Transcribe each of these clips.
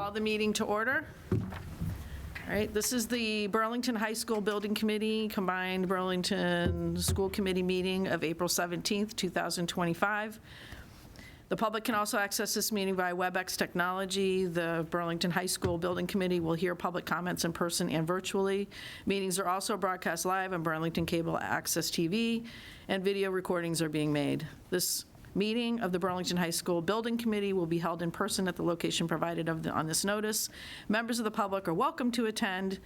Call the meeting to order. All right, this is the Burlington High School Building Committee, combined Burlington School Committee meeting of April 17th, 2025. The public can also access this meeting via WebEx technology. The Burlington High School Building Committee will hear public comments in person and virtually. Meetings are also broadcast live on Burlington Cable Access TV, and video recordings are being made. This meeting of the Burlington High School Building Committee will be held in person at the location provided on this notice. Members of the public are welcome to attend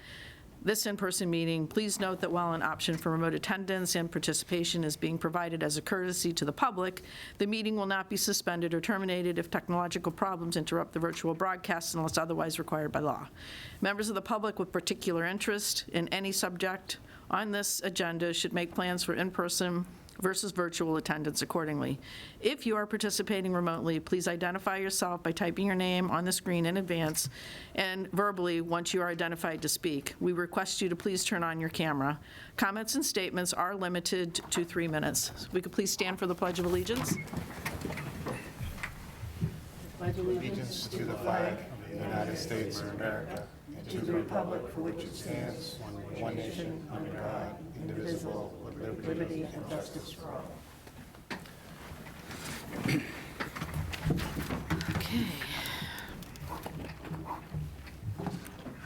this in-person meeting. Please note that while an option for remote attendance and participation is being provided as a courtesy to the public, the meeting will not be suspended or terminated if technological problems interrupt the virtual broadcast unless otherwise required by law. Members of the public with particular interest in any subject on this agenda should make plans for in-person versus virtual attendance accordingly. If you are participating remotely, please identify yourself by typing your name on the screen in advance and verbally once you are identified to speak. We request you to please turn on your camera. Comments and statements are limited to 3 minutes. If we could please stand for the Pledge of Allegiance. Pledge allegiance to the flag of the United States of America and to the republic for which it stands, one nation, under God, indivisible, with liberty and justice for all.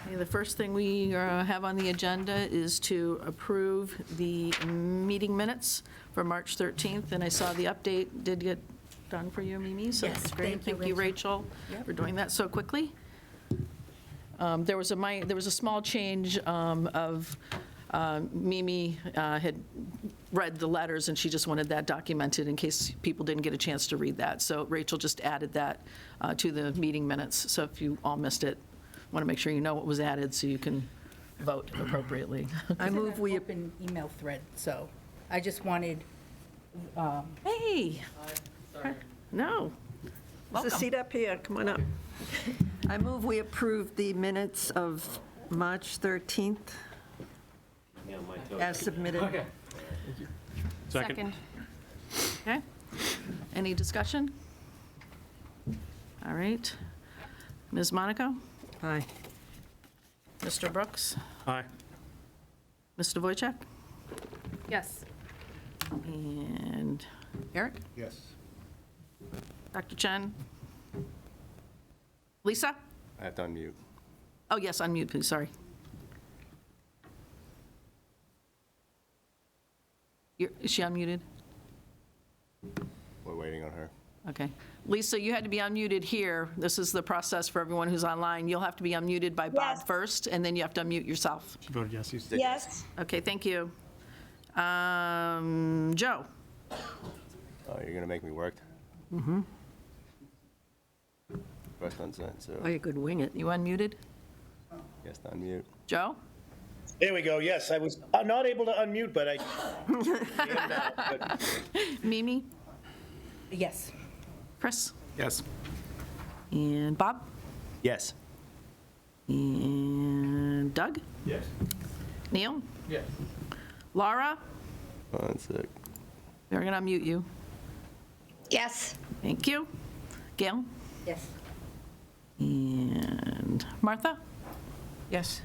Okay, the first thing we have on the agenda is to approve the meeting minutes for March 13th, and I saw the update did get done for you, Mimi, so Yes, that's great. Thank you, Rachel, for doing that so quickly. There was a small change of Mimi had read the letters, and she just wanted that documented in case people didn't get a chance to read that. So Rachel just added that to the meeting minutes. So if you all missed it, want to make sure you know what was added so you can vote appropriately. I move we open email thread, so I just wanted, Hey. No. There's a seat up here, come on up. I move we approve the minutes of March 13th as submitted. Second. Okay. Any discussion? All right. Ms. Monaco? Aye. Mr. Brooks? Aye. Mr. Wojcik? Yes. And Eric? Yes. Dr. Chen? Lisa? I have to unmute. Oh, yes, unmute, please, sorry. Is she unmuted? We're waiting on her. Okay. Lisa, you had to be unmuted here. This is the process for everyone who's online. You'll have to be unmuted by Bob first, and then you have to unmute yourself. She voted yes. Yes. Okay, thank you. Joe? Oh, you're gonna make me work? First consent, so Oh, you could wing it. You unmuted? yes, to unmute. Joe? There we go. Yes, I was not able to unmute, but I am now. But Mimi? yes. Chris? Yes. And Bob? Yes. And Doug? yes. Neil? Yes. Laura? One sec. We're going to unmute you. Yes. Thank you. Gail? Yes. And Martha? Yes.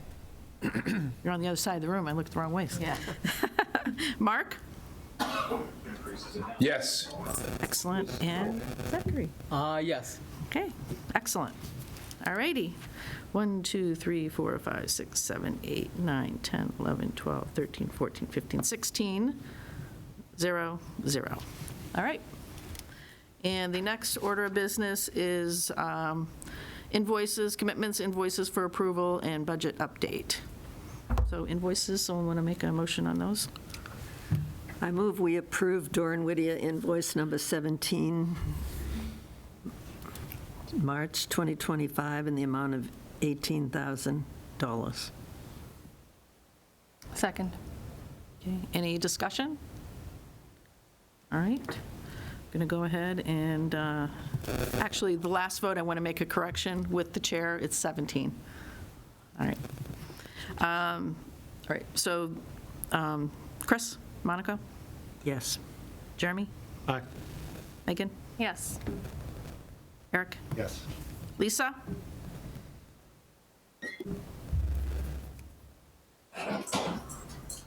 You're on the other side of the room. I looked the wrong way. Yeah. Mark? Yes. Excellent. And Zachary? Yes. Okay, excellent. All righty. 1, 2, 3, 4, 5, 6, 7, 8, 9, 10, 11, 12, 13, 14, 15, 16, 0, 0. All right. And the next order of business is invoices, commitments, invoices for approval, and budget update. So invoices, someone want to make a motion on those? I move we approve Doran Whittier invoice number 17, March 2025, in the amount of $18,000. Second. Okay, any discussion? All right, going to go ahead and, actually, the last vote, I want to make a correction with the chair, it's 17. All right. All right, so Chris, Monica, Yes. Jeremy, Aye. Megan, Yes. Eric, Yes. Lisa,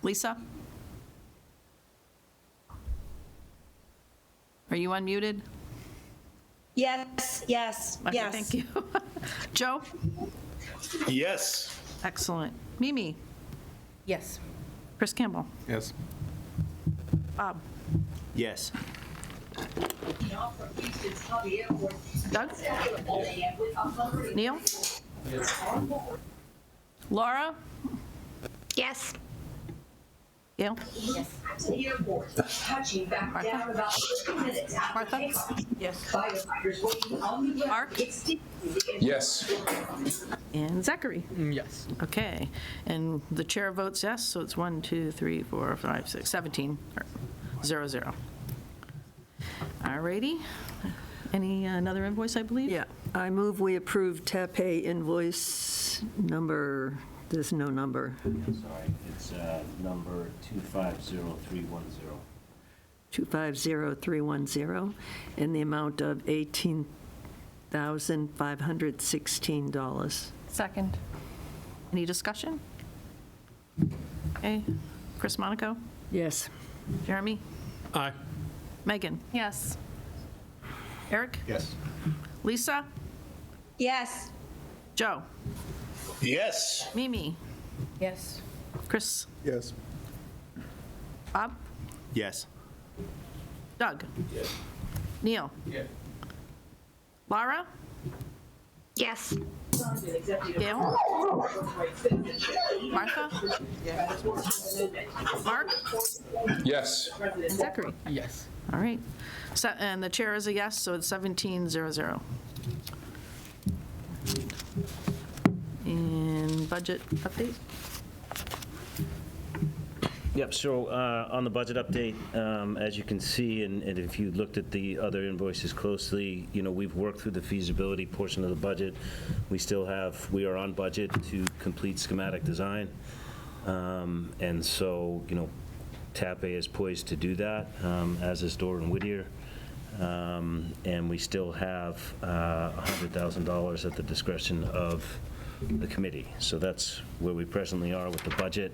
Lisa? Are you unmuted? Yes, yes, Okay, yes. thank you. Joe? Yes. Excellent. Mimi? Yes. Chris Campbell? Yes. Bob? Yes. Doug? Neil? Laura? Yes. Gail? To the airport, touching back down about 50 minutes after Martha? takeoff. Yes. Firefighters waiting on the ground. Mark? Yes. And Zachary? Yes. Okay, and the chair votes yes, so it's 1, 2, 3, 4, 5, 6, 17, 0, 0. All righty. Any, another invoice, I believe? Yeah, I move we approve TAPay invoice number, there's no number, Sorry, it's number 250310. 250310, in the amount of $18,516. Second. Any discussion? Okay, Chris Monaco? Yes. Jeremy? Aye. Megan? Yes. Eric? Yes. Lisa? Yes. Joe? Yes. Mimi? Yes. Chris? Yes. Bob? Yes. Doug? Yes. Neil? Yes. Laura? Yes. Gail? Martha? Mark? Yes. And Zachary? Yes. All right. So, and the chair is a yes, so it's 17-0-0. And budget update? Yep, so on the budget update, as you can see, and if you looked at the other invoices closely, we've worked through the feasibility portion of the budget. We are on budget to complete schematic design. And so, TAPay is poised to do that, as is Dore and Whittier. And we still have $100,000 at the discretion of the committee. So that's where we presently are with the budget.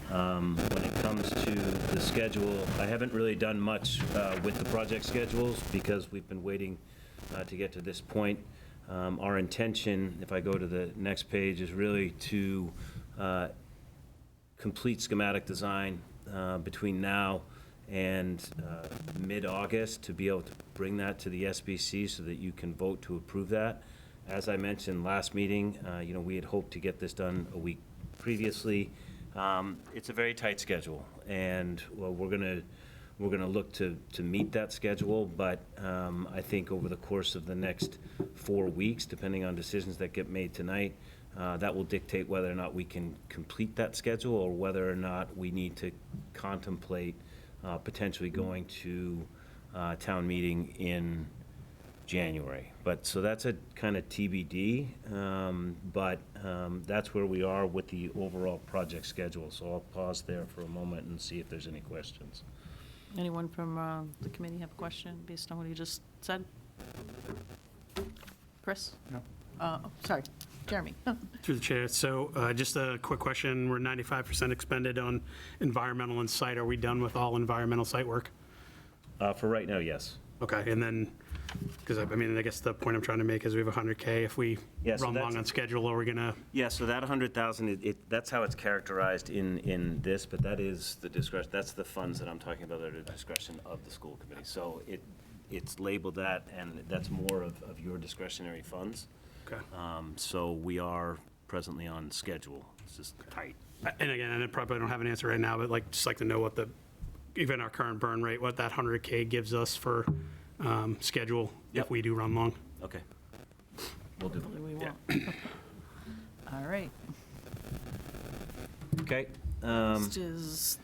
When it comes to the schedule, I haven't really done much with the project schedules because we've been waiting to get to this point. Our intention, if I go to the next page, is really to complete schematic design between now and mid-August to be able to bring that to the SBC so that you can vote to approve that. As I mentioned last meeting, we had hoped to get this done a week previously. It's a very tight schedule, and we're going to look to meet that schedule, but I think over the course of the next 4 weeks, depending on decisions that get made tonight, that will dictate whether or not we can complete that schedule or whether or not we need to contemplate potentially going to town meeting in January. But, so that's a kind of TBD, but that's where we are with the overall project schedule. So I'll pause there for a moment and see if there's any questions. Anyone from the committee have a question based on what he just said? Chris? No. Sorry, Jeremy. Through the chair. So just a quick question. We're 95% expended on environmental and site. Are we done with all environmental site work? For right now, yes. Okay, and then, because I guess the point I'm trying to make is we have $100K. If we Yeah, so run that's- long on schedule, are we gonna? Yeah, so that 100,000, that's how it's characterized in this, but that is the discretion, that's the funds that I'm talking about that are the discretion of the school committee. So it's labeled that, and that's more of your discretionary funds. Okay. So we are presently on schedule. It's just tight. And again, and I probably don't have an answer right now, but just like to know what even our current burn rate, what that 100K gives us for schedule Yep. if we do run long. Okay. We'll do. Hopefully we Yeah. won't. All right. Okay. Next is,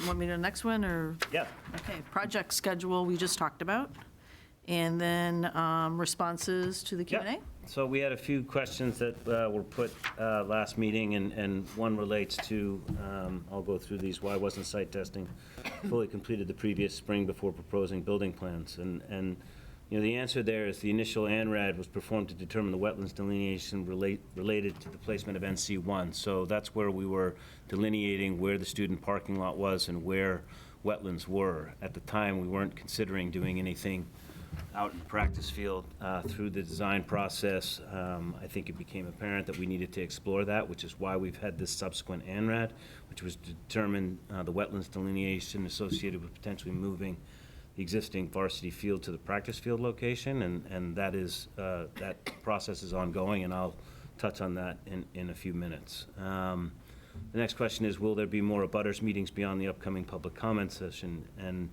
want me to the next one, or? Yeah. Okay, project schedule we just talked about. And then responses to the Q&A? Yeah. So we had a few questions that were put last meeting, and one relates to, I'll go through these, why wasn't site testing fully completed the previous spring before proposing building plans? And The answer there is the initial ANRAD was performed to determine the wetlands delineation related to the placement of NC1. So that's where we were delineating where the student parking lot was and where wetlands were. At the time, we weren't considering doing anything out in the practice field. Through the design process, I think it became apparent that we needed to explore that, which is why we've had this subsequent ANRAD, which was to determine the wetlands delineation associated with potentially moving the existing varsity field to the practice field location, and that is, that process is ongoing, and I'll touch on that in a few minutes. The next question is, will there be more abutters meetings beyond the upcoming public comment session? And,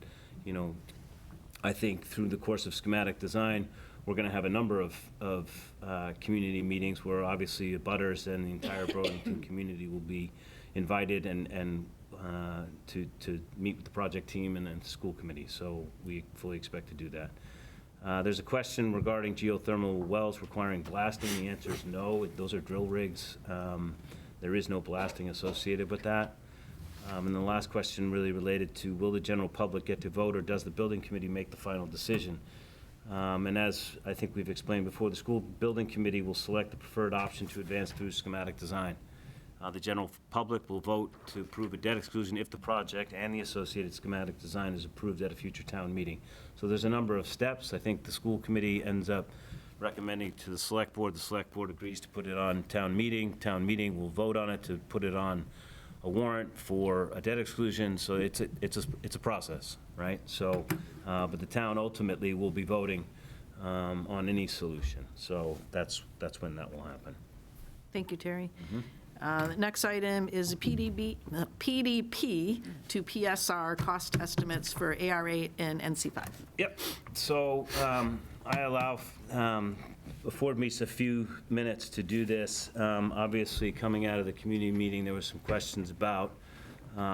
I think through the course of schematic design, we're going to have a number of community meetings where obviously abutters and the entire Burlington community will be invited and to meet with the project team and the school committee. So we fully expect to do that. There's a question regarding geothermal wells requiring blasting. The answer is no. Those are drill rigs. There is no blasting associated with that. And the last question really related to, will the general public get to vote, or does the building committee make the final decision? And as I think we've explained before, the school building committee will select the preferred option to advance through schematic design. The general public will vote to approve a debt exclusion if the project and the associated schematic design is approved at a future town meeting. So there's a number of steps. I think the school committee ends up recommending to the select board. The select board agrees to put it on town meeting. Town meeting will vote on it to put it on a warrant for a debt exclusion. So it's a process, right? So, but the town ultimately will be voting on any solution. So that's when that will happen. Thank you, Terry. The next item is a PDP to PSR cost estimates for AR8 and NC5. Yep. So I afford me a few minutes to do this. Obviously, coming out of the community meeting, there were some questions about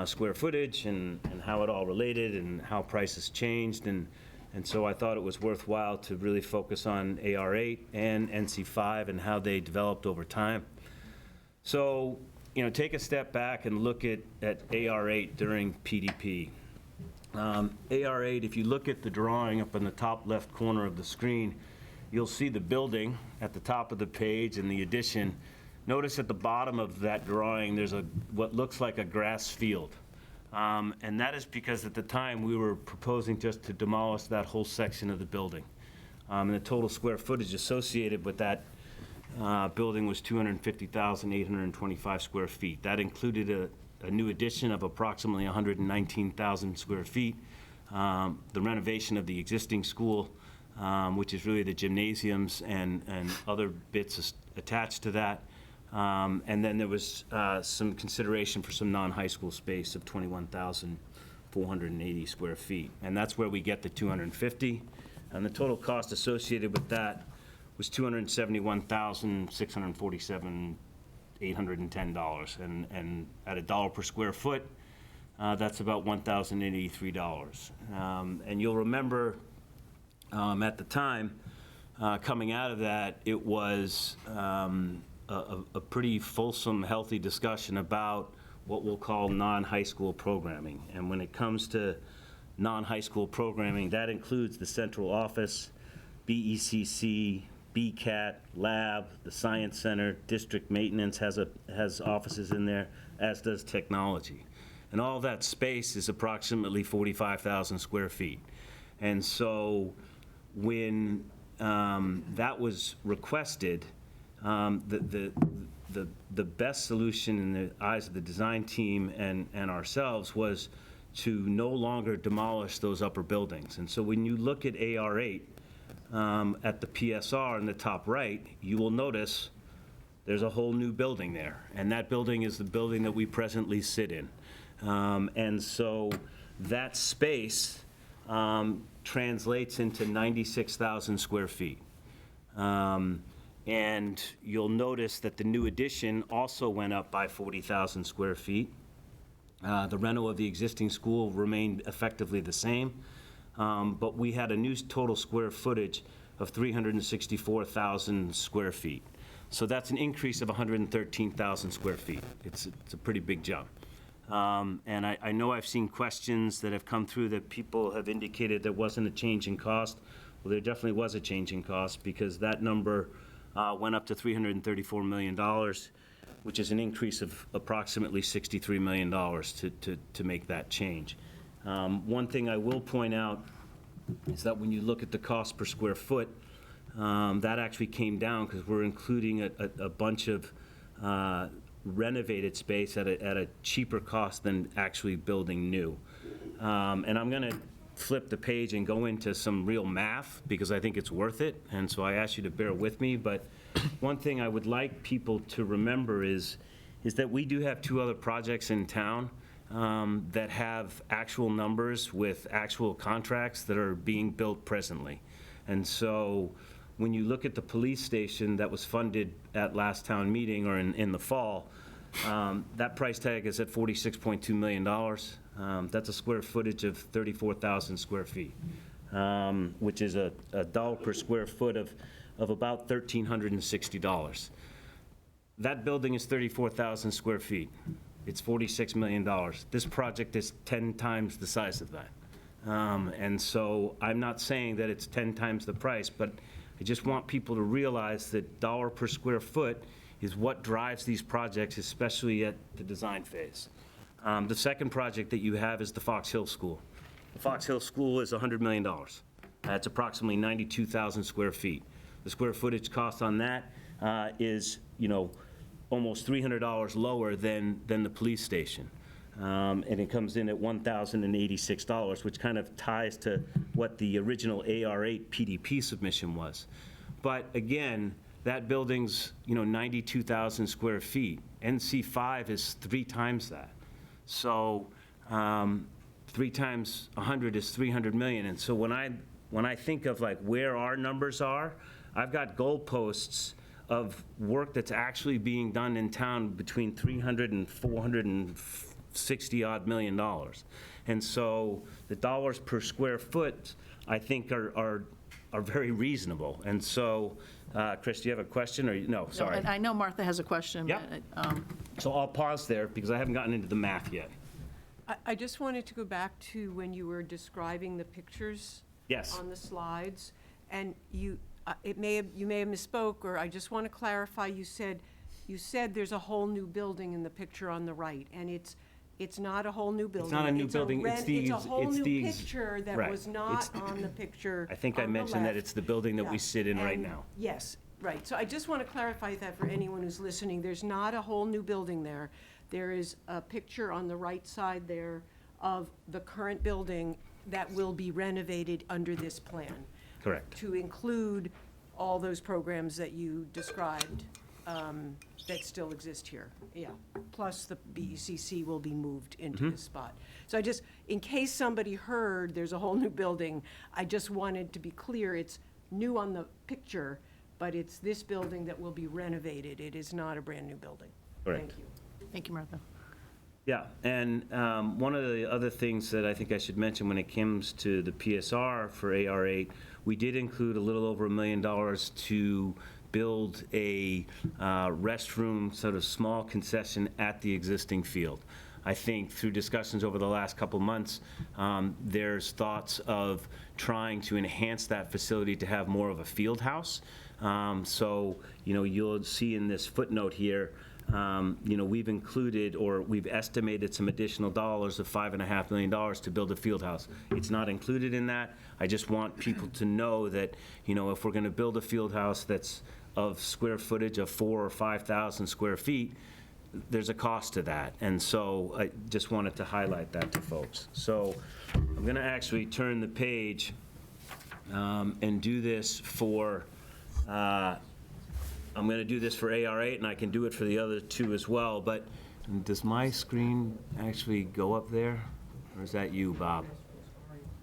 square footage and how it all related and how prices changed. And so I thought it was worthwhile to really focus on AR8 and NC5 and how they developed over time. So, take a step back and look at AR8 during PDP. AR8, if you look at the drawing up in the top left corner of the screen, you'll see the building at the top of the page and the addition. Notice at the bottom of that drawing, there's what looks like a grass field. And that is because at the time, we were proposing just to demolish that whole section of the building. And the total square footage associated with that building was 250,825 square feet. That included a new addition of approximately 119,000 square feet, the renovation of the existing school, which is really the gymnasiums and other bits attached to that. And then there was some consideration for some non-high school space of 21,480 square feet. And that's where we get the 250. And the total cost associated with that was $271,647,810, and at $1 per square foot, that's about $1,083. And you'll remember at the time, coming out of that, it was a pretty fulsome, healthy discussion about what we'll call non-high school programming. And when it comes to non-high school programming, that includes the central office, BECC, BCAT, lab, the science center, district maintenance has offices in there, as does technology. And all that space is approximately 45,000 square feet. And so when that was requested, the best solution in the eyes of the design team and ourselves was to no longer demolish those upper buildings. And so when you look at AR8, at the PSR in the top right, you will notice there's a whole new building there. And that building is the building that we presently sit in. And so that space translates into 96,000 square feet. And you'll notice that the new addition also went up by 40,000 square feet. The rental of the existing school remained effectively the same. But we had a new total square footage of 364,000 square feet. So that's an increase of 113,000 square feet. It's a pretty big jump. And I know I've seen questions that have come through that people have indicated there wasn't a change in cost Well, there definitely was a change in cost because that number went up to $334 million, which is an increase of approximately $63 million to make that change. One thing I will point out is that when you look at the cost per square foot, that actually came down because we're including a bunch of renovated space at a cheaper cost than actually building new. And I'm going to flip the page and go into some real math because I think it's worth it, and so I ask you to bear with me. But one thing I would like people to remember is that we do have 2 other projects in town that have actual numbers with actual contracts that are being built presently. And so when you look at the police station that was funded at last town meeting or in the fall, that price tag is at $46.2 million. That's a square footage of 34,000 square feet, which is a dollar per square foot of about $1,360. That building is 34,000 square feet. It's $46 million. This project is 10 times the size of that. And so I'm not saying that it's 10 times the price, but I just want people to realize that dollar per square foot is what drives these projects, especially at the design phase. The second project that you have is the Fox Hill School. The Fox Hill School is $100 million. That's approximately 92,000 square feet. The square footage cost on that is, almost $300 lower than the police station. And it comes in at $1,086, which kind of ties to what the original AR8 PDP submission was. But again, that building's, 92,000 square feet. NC5 is 3 times that. So 3 times 100 is 300 million. And so when I think of like where our numbers are, I've got goalposts of work that's actually being done in town between 300 and 460 odd million dollars. And so the dollars per square foot, I think are very reasonable. And so, Chris, do you have a question or, no, sorry. I know Martha has a question. Yep. but, So I'll pause there because I haven't gotten into the math yet. I just wanted to go back to when you were describing the pictures Yes. on the slides, and you may have misspoke, or I just want to clarify, you said there's a whole new building in the picture on the right, and it's not a whole new building. It's not a new building, It's a whole new picture that right. was not on the picture I think I on the mentioned that left. it's the building that we Yeah, sit in right and- now. Yes, right. So I just want to clarify that for anyone who's listening. There's not a whole new building there. There is a picture on the right side there of the current building that will be renovated under this plan. Correct. To include all those programs that you described that still exist here. Yeah, plus the BECC will be moved into this spot. So I just, in case somebody heard there's a whole new building, I just wanted to be clear, it's new on the picture, but it's this building that will be renovated. It is not a brand-new building. Correct. Thank you. Thank you, Martha. Yeah, and one of the other things that I think I should mention when it comes to the PSR for AR8, we did include a little over $1 million to build a restroom, sort of small concession at the existing field. I think through discussions over the last couple months, there's thoughts of trying to enhance that facility to have more of a field house. So, you'll see in this footnote here, we've included, or we've estimated some additional dollars of $5.5 million to build a field house. It's not included in that. I just want people to know that, if we're going to build a field house that's of square footage of 4,000 or 5,000 square feet, there's a cost to that. And so I just wanted to highlight that to folks. So I'm going to actually turn the page and do this for I'm going to do this for AR8, and I can do it for the other 2 as well, but does my screen actually go up there? Or is that you, Bob?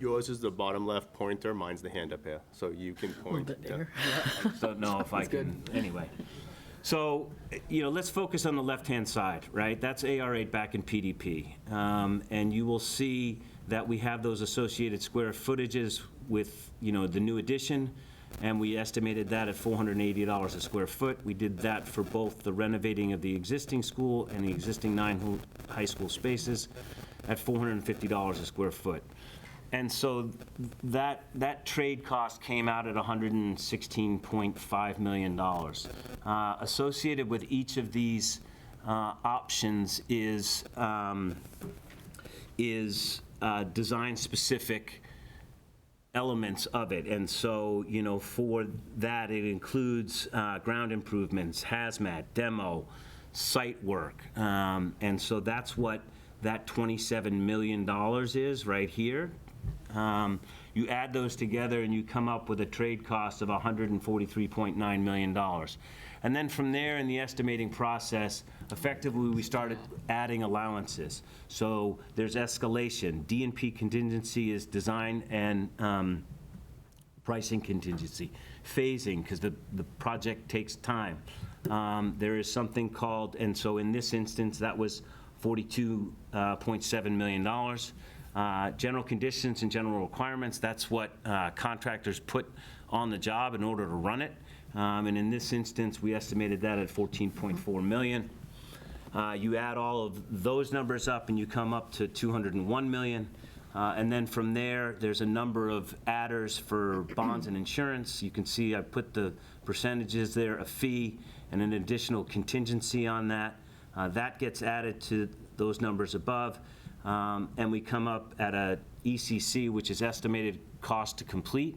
Yours is the bottom left pointer, mine's the hand up here, so you can point. Yeah. I just don't know if I can, anyway. So, let's focus on the left-hand side, right? That's AR8 back in PDP. And you will see that we have those associated square footages with, the new addition, and we estimated that at $480 a square foot. We did that for both the renovating of the existing school and the existing 9 high school spaces at $450 a square foot. And so that trade cost came out at $116.5 million. Associated with each of these options is design-specific elements of it. And so, for that, it includes ground improvements, hazmat, demo, site work. And so that's what that $27 million is right here. You add those together and you come up with a trade cost of $143.9 million. And then from there, in the estimating process, effectively, we started adding allowances. So there's escalation. D&P contingency is design and pricing contingency. Phasing, because the project takes time. There is something called, and so in this instance, that was $42.7 million. General conditions and general requirements, that's what contractors put on the job in order to run it. And in this instance, we estimated that at $14.4 million. You add all of those numbers up and you come up to $201 million. And then from there, there's a number of adders for bonds and insurance. You can see I put the percentages there, a fee and an additional contingency on that. That gets added to those numbers above. And we come up at a ECC, which is estimated cost to complete,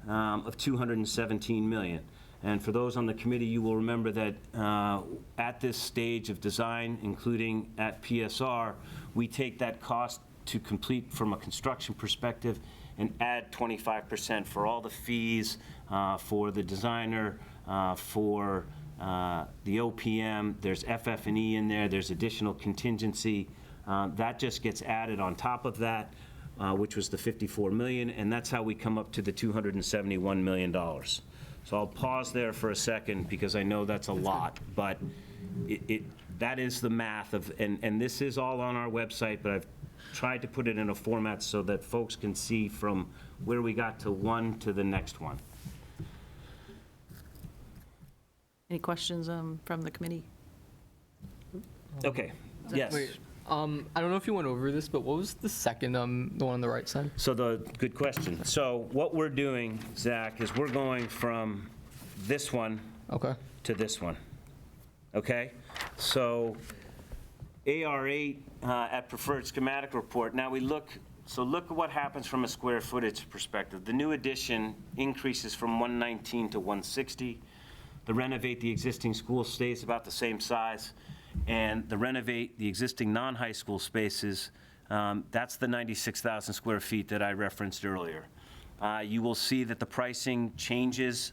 of $217 million. And for those on the committee, you will remember that at this stage of design, including at PSR, we take that cost to complete from a construction perspective and add 25% for all the fees, for the designer, for the OPM. There's FF&E in there. There's additional contingency. That just gets added on top of that, which was the $54 million, and that's how we come up to the $271 million. So I'll pause there for a second because I know that's a lot, but that is the math of, and this is all on our website, but I've tried to put it in a format so that folks can see from where we got to one to the next one. Any questions from the committee? Okay, yes. Wait, I don't know if you went over this, but what was the second, the one on the right side? So good question. So what we're doing, Zach, is we're going from this one to this one. Okay? So AR8 at preferred schematic report. Now look at what happens from a square footage perspective. The new addition increases from 119 to 160. The renovate the existing school stays about the same size. And the renovate the existing non-high school spaces, that's the 96,000 square feet that I referenced earlier. You will see that the pricing changes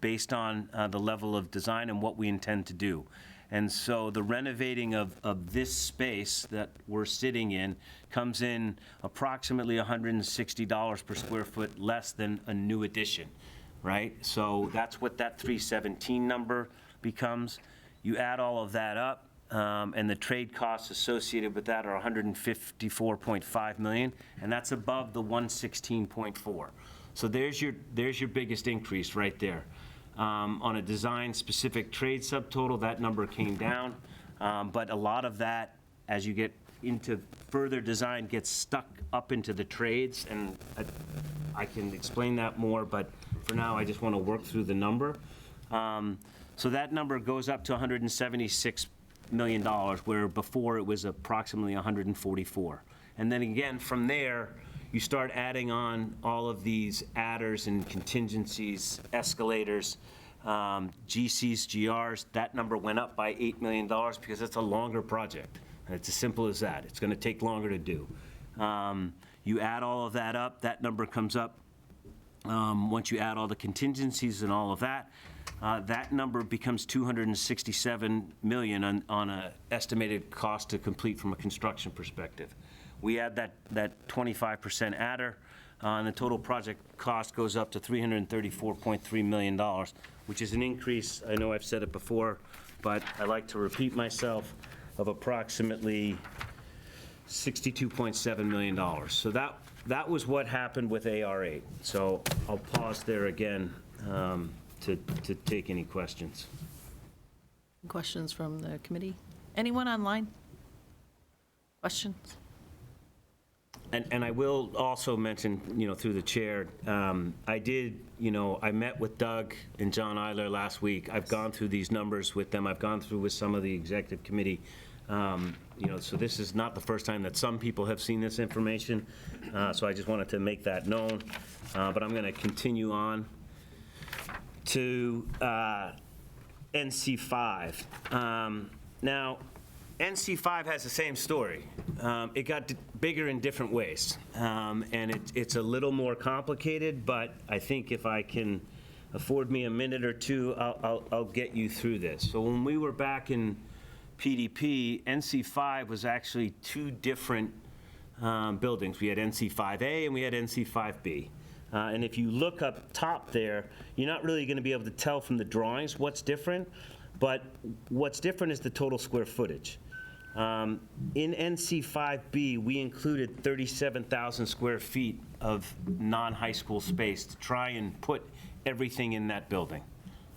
based on the level of design and what we intend to do. And so the renovating of this space that we're sitting in comes in approximately $160 per square foot less than a new addition, right? So that's what that 317 number becomes. You add all of that up, and the trade costs associated with that are $154.5 million, and that's above the 116.4. So there's your biggest increase right there. On a design-specific trade subtotal, that number came down, but a lot of that, as you get into further design, gets stuck up into the trades, and I can explain that more, but for now, I just want to work through the number. So that number goes up to $176 million, where before it was approximately 144. And then again, from there, you start adding on all of these adders and contingencies, escalators, GCs, GRs. That number went up by $8 million because it's a longer project. It's as simple as that. It's going to take longer to do. You add all of that up, that number comes up. Once you add all the contingencies and all of that, that number becomes $267 million on an estimated cost to complete from a construction perspective. We add that 25% adder, and the total project cost goes up to $334.3 million, which is an increase, I know I've said it before, but I like to repeat myself, of approximately $62.7 million. So that was what happened with AR8. So I'll pause there again to take any questions. Questions from the committee? Anyone online? Questions? And I will also mention, through the chair, I met with Doug and John Eiler last week. I've gone through these numbers with them. I've gone through with some of the executive committee. So this is not the first time that some people have seen this information. So I just wanted to make that known. But I'm going to continue on to NC5. Now, NC5 has the same story. It got bigger in different ways, and it's a little more complicated, but I think if I can afford me a minute or two, I'll get you through this. So when we were back in PDP, NC5 was actually two different buildings. We had NC5A and we had NC5B. And if you look up top there, you're not really going to be able to tell from the drawings what's different, but what's different is the total square footage. In NC5B, we included 37,000 square feet of non-high school space to try and put everything in that building,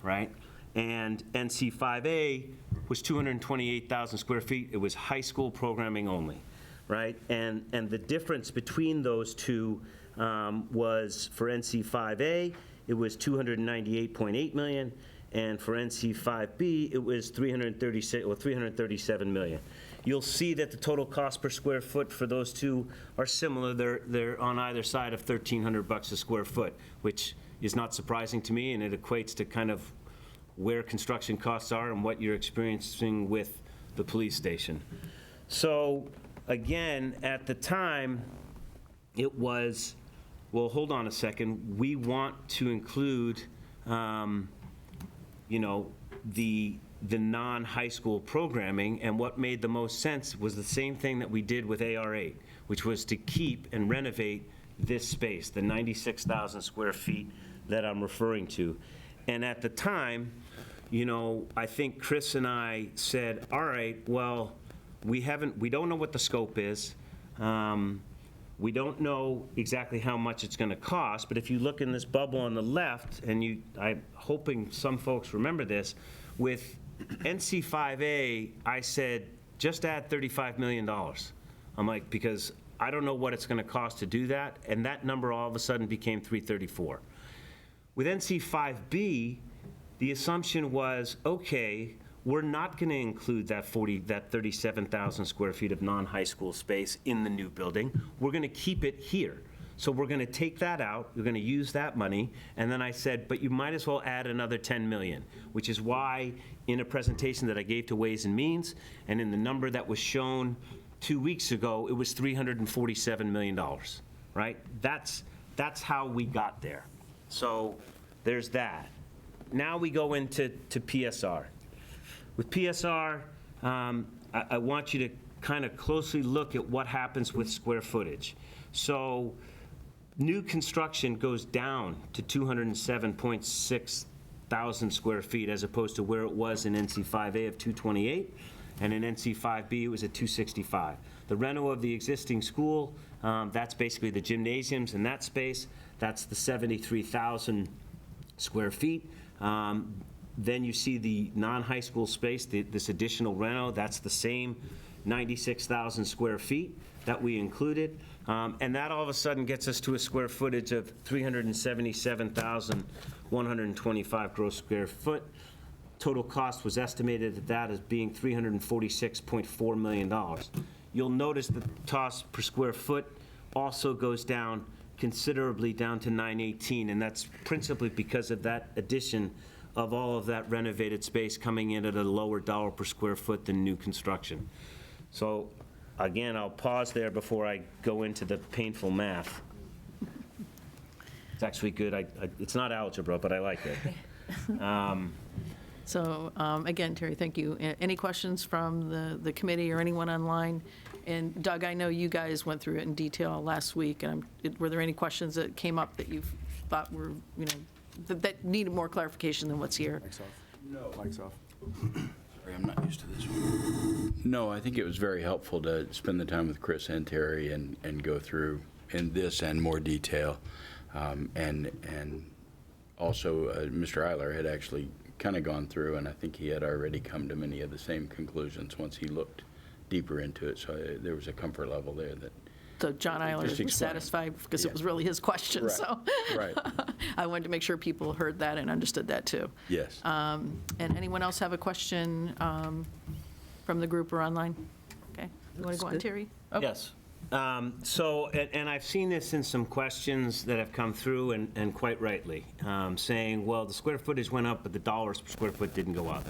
right? And NC5A was 228,000 square feet. It was high school programming only, right? And the difference between those two was for NC5A, it was 298.8 million, and for NC5B, it was 337 million. You'll see that the total cost per square foot for those two are similar. They're on either side of $1,300 a square foot, which is not surprising to me, and it equates to kind of where construction costs are and what you're experiencing with the police station. So again, at the time, it was, well, hold on a second, we want to include, the non-high school programming, and what made the most sense was the same thing that we did with AR8, which was to keep and renovate this space, the 96,000 square feet that I'm referring to. And at the time, I think Chris and I said, all right, well, we don't know what the scope is. We don't know exactly how much it's going to cost, but if you look in this bubble on the left, and I'm hoping some folks remember this, with NC5A, I said, just add $35 million. I'm like, because I don't know what it's going to cost to do that, and that number all of a sudden became 334. With NC5B, the assumption was, okay, we're not going to include that 37,000 square feet of non-high school space in the new building. We're going to keep it here. So we're going to take that out, we're going to use that money, and then I said, but you might as well add another 10 million, which is why in a presentation that I gave to Ways and Means, and in the number that was shown 2 weeks ago, it was $347 million, right? That's how we got there. So there's that. Now we go into PSR. With PSR, I want you to kind of closely look at what happens with square footage. So new construction goes down to 207.6 thousand square feet as opposed to where it was in NC5A of 228, and in NC5B it was at 265. The reno of the existing school, that's basically the gymnasiums in that space, that's the 73,000 square feet. Then you see the non-high school space, this additional reno, that's the same 96,000 square feet that we included. And that all of a sudden gets us to a square footage of 377,125 gross square foot. Total cost was estimated at that as being $346.4 million. You'll notice the cost per square foot also goes down considerably, down to $918, and that's principally because of that addition of all of that renovated space coming in at a lower dollar per square foot than new construction. So again, I'll pause there before I go into the painful math. It's actually good. It's not algebra, but I like it. So again, Terry, thank you. Any questions from the committee or anyone online? And Doug, I know you guys went through it in detail last week. And were there any questions that came up that you thought were, that needed more clarification than what's here? Mike's off. No. Mike's off. Sorry, I'm not used to this one. No, I think it was very helpful to spend the time with Chris and Terry and go through in this and more detail. And also, Mr. Eiler had actually kind of gone through, and I think he had already come to many of the same conclusions once he looked deeper into it. So there was a comfort level there that John Eiler Just was explain. satisfied because Yeah. it was really his question, Right, so. right. I wanted to make sure people heard that and understood that, too. Yes. And anyone else have a question from the group or online? Okay, you want to go on, Terry? Oh, Yes. So, and I've seen this in some questions that have come through, and quite rightly, saying, well, the square footage went up, but the dollars per square foot didn't go up.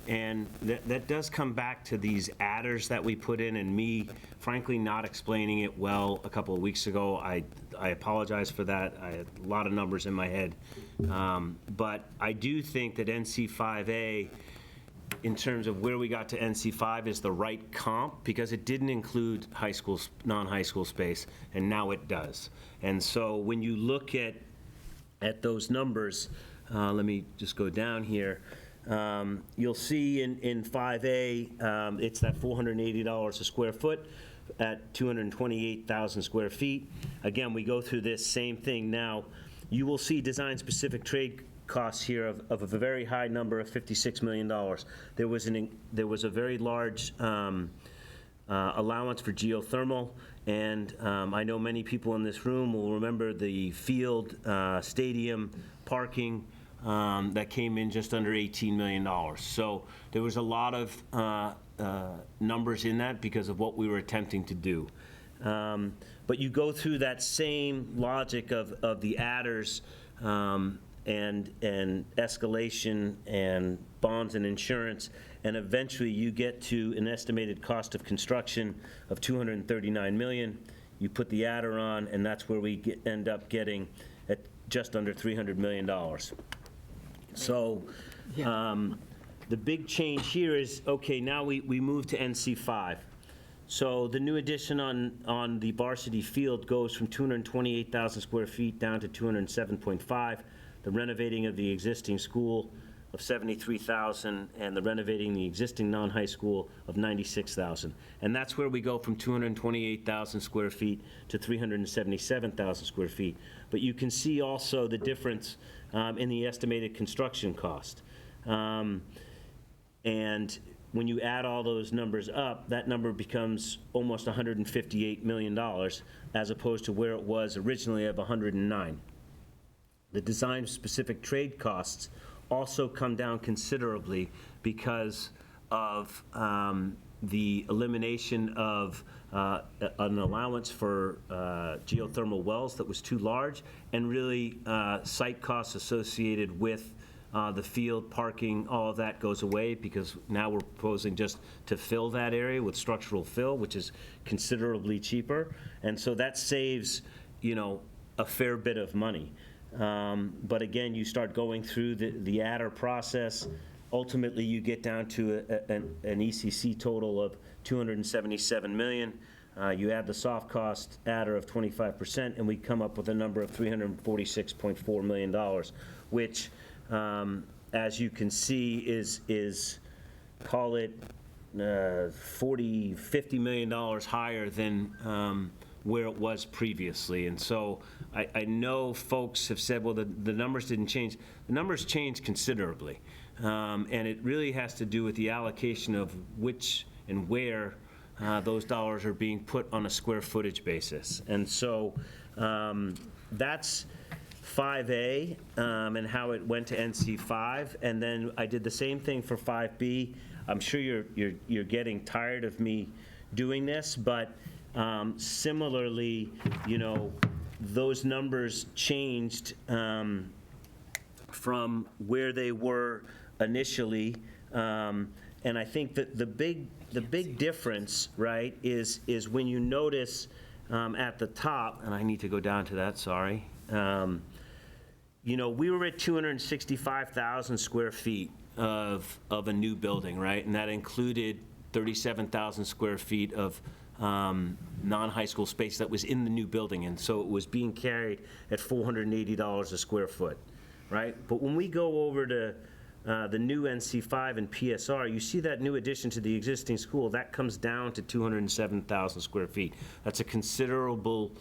And that does come back to these adders that we put in, and me, frankly, not explaining it well a couple of weeks ago. I apologize for that. I had a lot of numbers in my head. But I do think that NC 5A, in terms of where we got to NC5, is the right comp, because it didn't include high school, non-high school space, and now it does. And so when you look at those numbers, let me just go down here, you'll see in 5A, it's that $480 a square foot at 228,000 square feet. Again, we go through this same thing now. You will see design-specific trade costs here of a very high number of $56 million. There was a very large allowance for geothermal, and I know many people in this room will remember the field stadium parking that came in just under $18 million. So there was a lot of numbers in that because of what we were attempting to do. But you go through that same logic of the adders, and escalation and bonds and insurance, and eventually you get to an estimated cost of construction of $239 million. You put the adder on, and that's where we end up getting at just under $300 million. So the big change here is, okay, now we move to NC5. So the new addition on the varsity field goes from 228,000 square feet down to 207.5. The renovating of the existing school of 73,000, and the renovating the existing non-high school of 96,000. And that's where we go from 228,000 square feet to 377,000 square feet. But you can see also the difference in the estimated construction cost. And when you add all those numbers up, that number becomes almost $158 million, as opposed to where it was originally of 109. The design-specific trade costs also come down considerably because of the elimination of an allowance for geothermal wells that was too large, and really site costs associated with the field, parking, all of that goes away, because now we're proposing just to fill that area with structural fill, which is considerably cheaper. And so that saves, a fair bit of money. But again, you start going through the adder process. Ultimately, you get down to an ECC total of $277 million. You add the soft cost adder of 25%, and we come up with a number of $346.4 million, which, as you can see, is call it $50 million higher than where it was previously. And so I know folks have said, well, the numbers didn't change. The numbers changed considerably. And it really has to do with the allocation of which and where those dollars are being put on a square footage basis. And so that's 5A and how it went to NC5. And then I did the same thing for 5B. I'm sure you're getting tired of me doing this, but similarly, those numbers changed from where they were initially. And I think that the big difference, right, is when you notice at the top, and I need to go down to that, sorry. We were at 265,000 square feet of a new building, right? And that included 37,000 square feet of non-high school space that was in the new building, and so it was being carried at $480 a square foot, right? But when we go over to the new NC5 and PSR, you see that new addition to the existing school, that comes down to 207,000 square feet. That's a considerable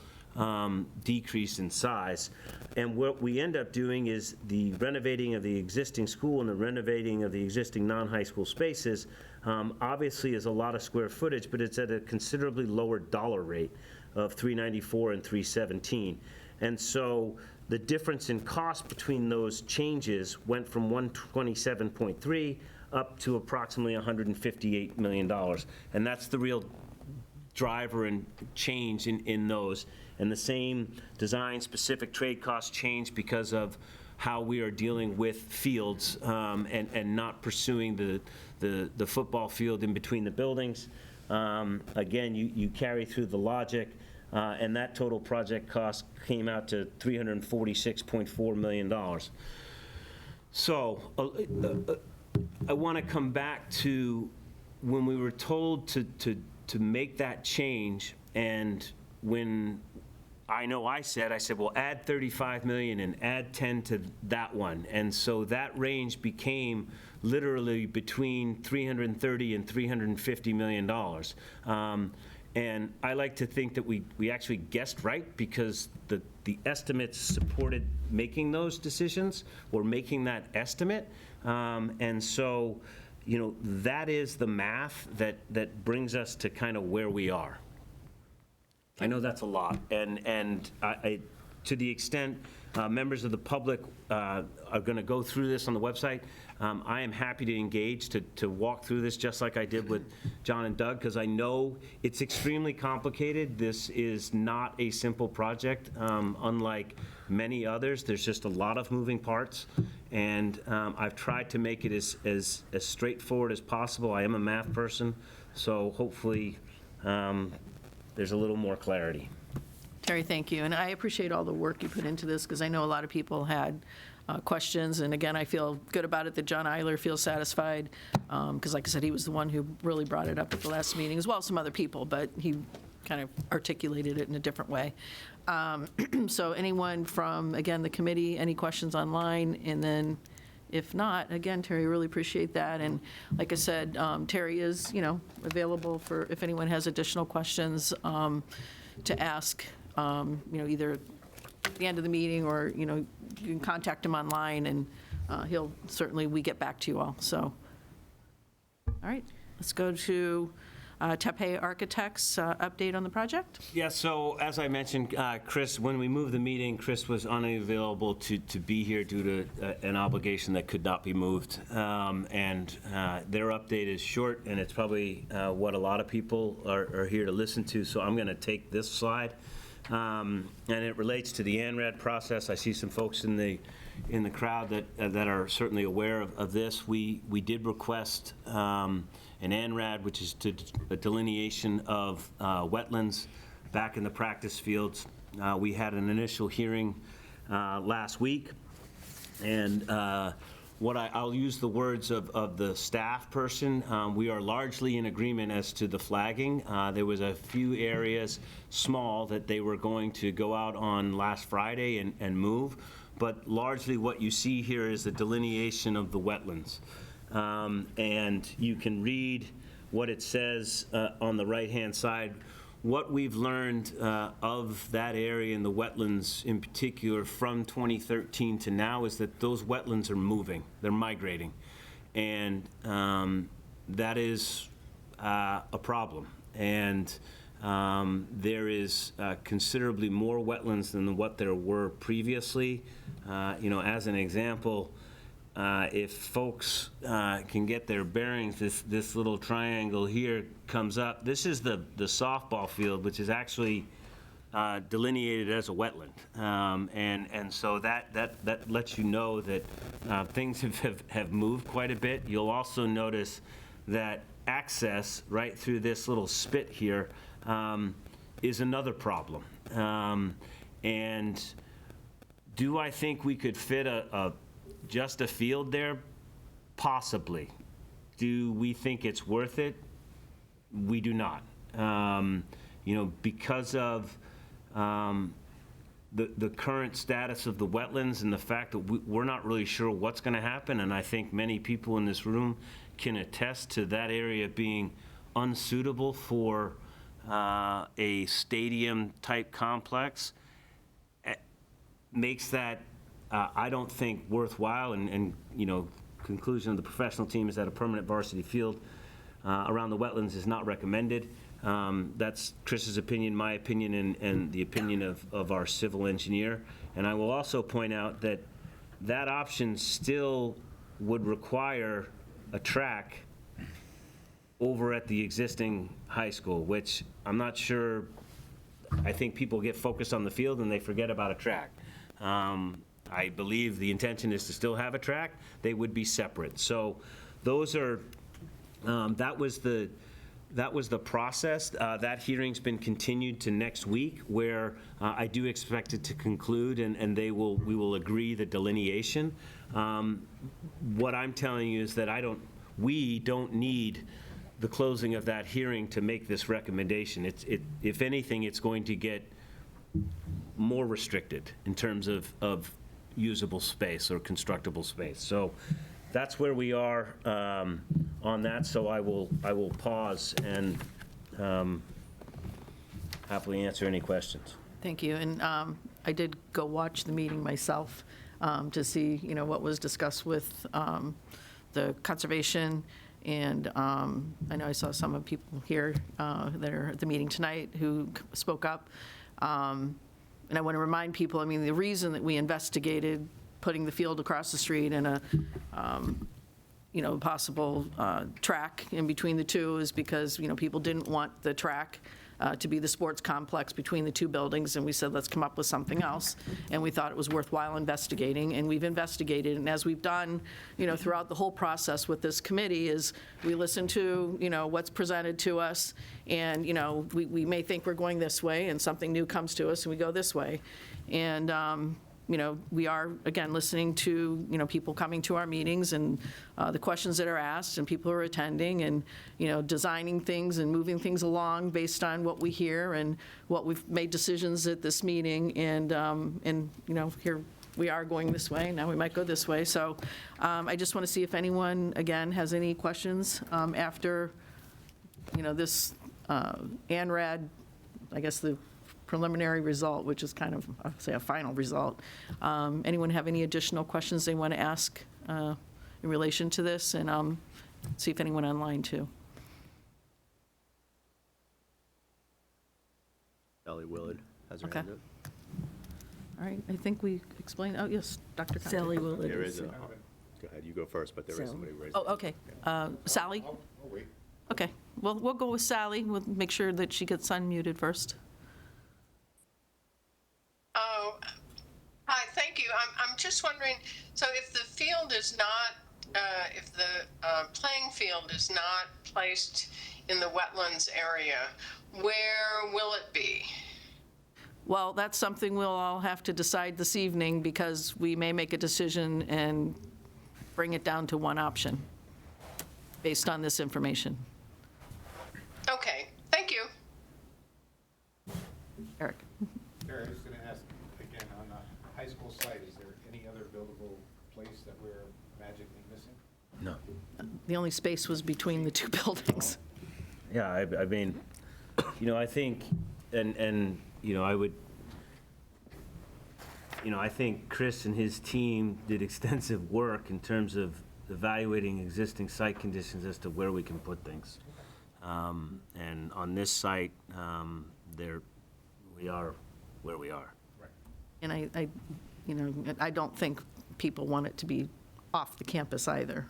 decrease in size. And what we end up doing is the renovating of the existing school and the renovating of the existing non-high school spaces obviously is a lot of square footage, but it's at a considerably lower dollar rate. of 394 and 317. And so the difference in cost between those changes went from 127.3 up to approximately $158 million. And that's the real driver and change in those. And the same design-specific trade cost change because of how we are dealing with fields and not pursuing the football field in between the buildings. Again, you carry through the logic, and that total project cost came out to $346.4 million. So I want to come back to when we were told to make that change, and when I said, well, add 35 million and add 10 to that one. And so that range became literally between 330 and 350 million dollars. And I like to think that we actually guessed right, because the estimates supported making those decisions or making that estimate. And so, you know, that is the math that brings us to kind of where we are. I know that's a lot, and I, to the extent members of the public are going to go through this on the website, I am happy to engage to walk through this just like I did with John and Doug, because I know it's extremely complicated. This is not a simple project, unlike many others. There's just a lot of moving parts, and I've tried to make it as straightforward as possible. I am a math person, so hopefully there's a little more clarity. Terry, thank you. And I appreciate all the work you put into this, because I know a lot of people had questions. And again, I feel good about it that John Eiler feels satisfied, because like I said, he was the one who really brought it up at the last meeting, as well as some other people, but he kind of articulated it in a different way. So anyone from, again, the committee, any questions online? And then if not, again, Terry, really appreciate that. And like I said, Terry is, you know, available for if anyone has additional questions to ask, you know, either at the end of the meeting, or, you know, you can contact him online, and he'll certainly, we get back to you all. So, all right, let's go to Tepe Architects, update on the project. Yeah, so as I mentioned, Chris, when we moved the meeting, Chris was unavailable to be here due to an obligation that could not be moved. And their update is short, and it's probably what a lot of people are here to listen to, so I'm going to take this slide. And it relates to the ANRAD process. I see some folks in the crowd that are certainly aware of this. We did request an ANRAD, which is a delineation of wetlands back in the practice fields. We had an initial hearing last week, and I'll use the words of the staff person. We are largely in agreement as to the flagging. There was a few areas, small, that they were going to go out on last Friday and move, but largely what you see here is the delineation of the wetlands. And you can read what it says on the right-hand side. What we've learned of that area and the wetlands in particular from 2013 to now is that those wetlands are moving, they're migrating. And that is a problem. And there is considerably more wetlands than what there were previously. You know, as an example, if folks can get their bearings, this little triangle here comes up. This is the softball field, which is actually delineated as a wetland. And so that lets you know that things have moved quite a bit. You'll also notice that access right through this little spit here is another problem. And do I think we could fit just a field there? Possibly. Do we think it's worth it? We do not. You know, because of the current status of the wetlands and the fact that we're not really sure what's going to happen, and I think many people in this room can attest to that area being unsuitable for a stadium-type complex, makes that I don't think worthwhile, and you know, conclusion of the professional team is that a permanent varsity field around the wetlands is not recommended. That's Chris's opinion, my opinion, and the opinion of our civil engineer. And I will also point out that that option still would require a track over at the existing high school, which I'm not sure, I think people get focused on the field and they forget about a track. I believe the intention is to still have a track. They would be separate. So those are, that was the process. That hearing's been continued to next week, where I do expect it to conclude, and we will agree the delineation. What I'm telling you is that we don't need the closing of that hearing to make this recommendation. If anything, it's going to get more restricted in terms of usable space or constructible space. So that's where we are on that. So I will pause and happily answer any questions. Thank you. And I did go watch the meeting myself to see, what was discussed with the conservation. And I know I saw some of people here that are at the meeting tonight who spoke up. And I want to remind people, the reason that we investigated putting the field across the street and a possible track in between the two is because, people didn't want the track to be the sports complex between the two buildings, and we said, let's come up with something else. And we thought it was worthwhile investigating, and we've investigated. And as we've done, throughout the whole process with this committee, is we listen to, what's presented to us, and, we may think we're going this way, and something new comes to us, and we go this way. And, we are, again, listening to, people coming to our meetings and the questions that are asked, and people who are attending, and, designing things and moving things along based on what we hear and what we've made decisions at this meeting. And here we are going this way, now we might go this way. So I just want to see if anyone, again, has any questions after, this ANRAD, I guess the preliminary result, which is kind of, I'll say, a final result. Anyone have any additional questions they want to ask in relation to this? And see if anyone online, too. Sally Willard has her Okay. hand up. All right, I think we explained, oh, yes, Dr. Conte. Sally Willard. There is a, go ahead, you go first, but there is somebody raising. Oh, okay. Sally? I'll wait. Okay, well, we'll go with Sally. We'll make sure that she gets unmuted first. Oh, hi, thank you. I'm just wondering, so if the field is not, if the playing field is not placed in the wetlands area, where will it be? Well, that's something we'll all have to decide this evening, because we may make a decision and bring it down to one option based on this information. Okay, thank you. Eric? Barry, I was going to ask, again, on the high school site, is there any other buildable place that we're magically missing? No. The only space was between the two buildings. Yeah, I mean, I think, and I would, I think Chris and his team did extensive work in terms of evaluating existing site conditions as to where we can put things. And on this site, we are where we are. And I don't think people want it to be off the campus either.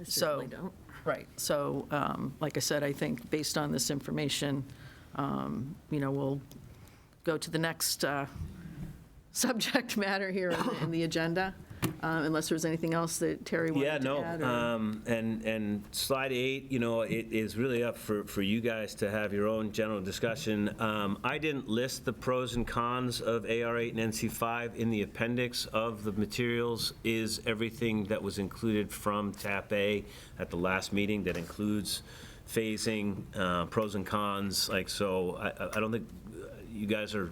certainly don't. Right, so, like I said, I think based on this information, we'll go to the next subject matter here in the agenda, unless there's anything else that Terry wanted to add. And slide 8, it is really up for you guys to have your own general discussion. I didn't list the pros and cons of AR8 and NC5. In the appendix of the materials is everything that was included from TAP A at the last meeting that includes phasing, pros and cons. So I don't think you guys are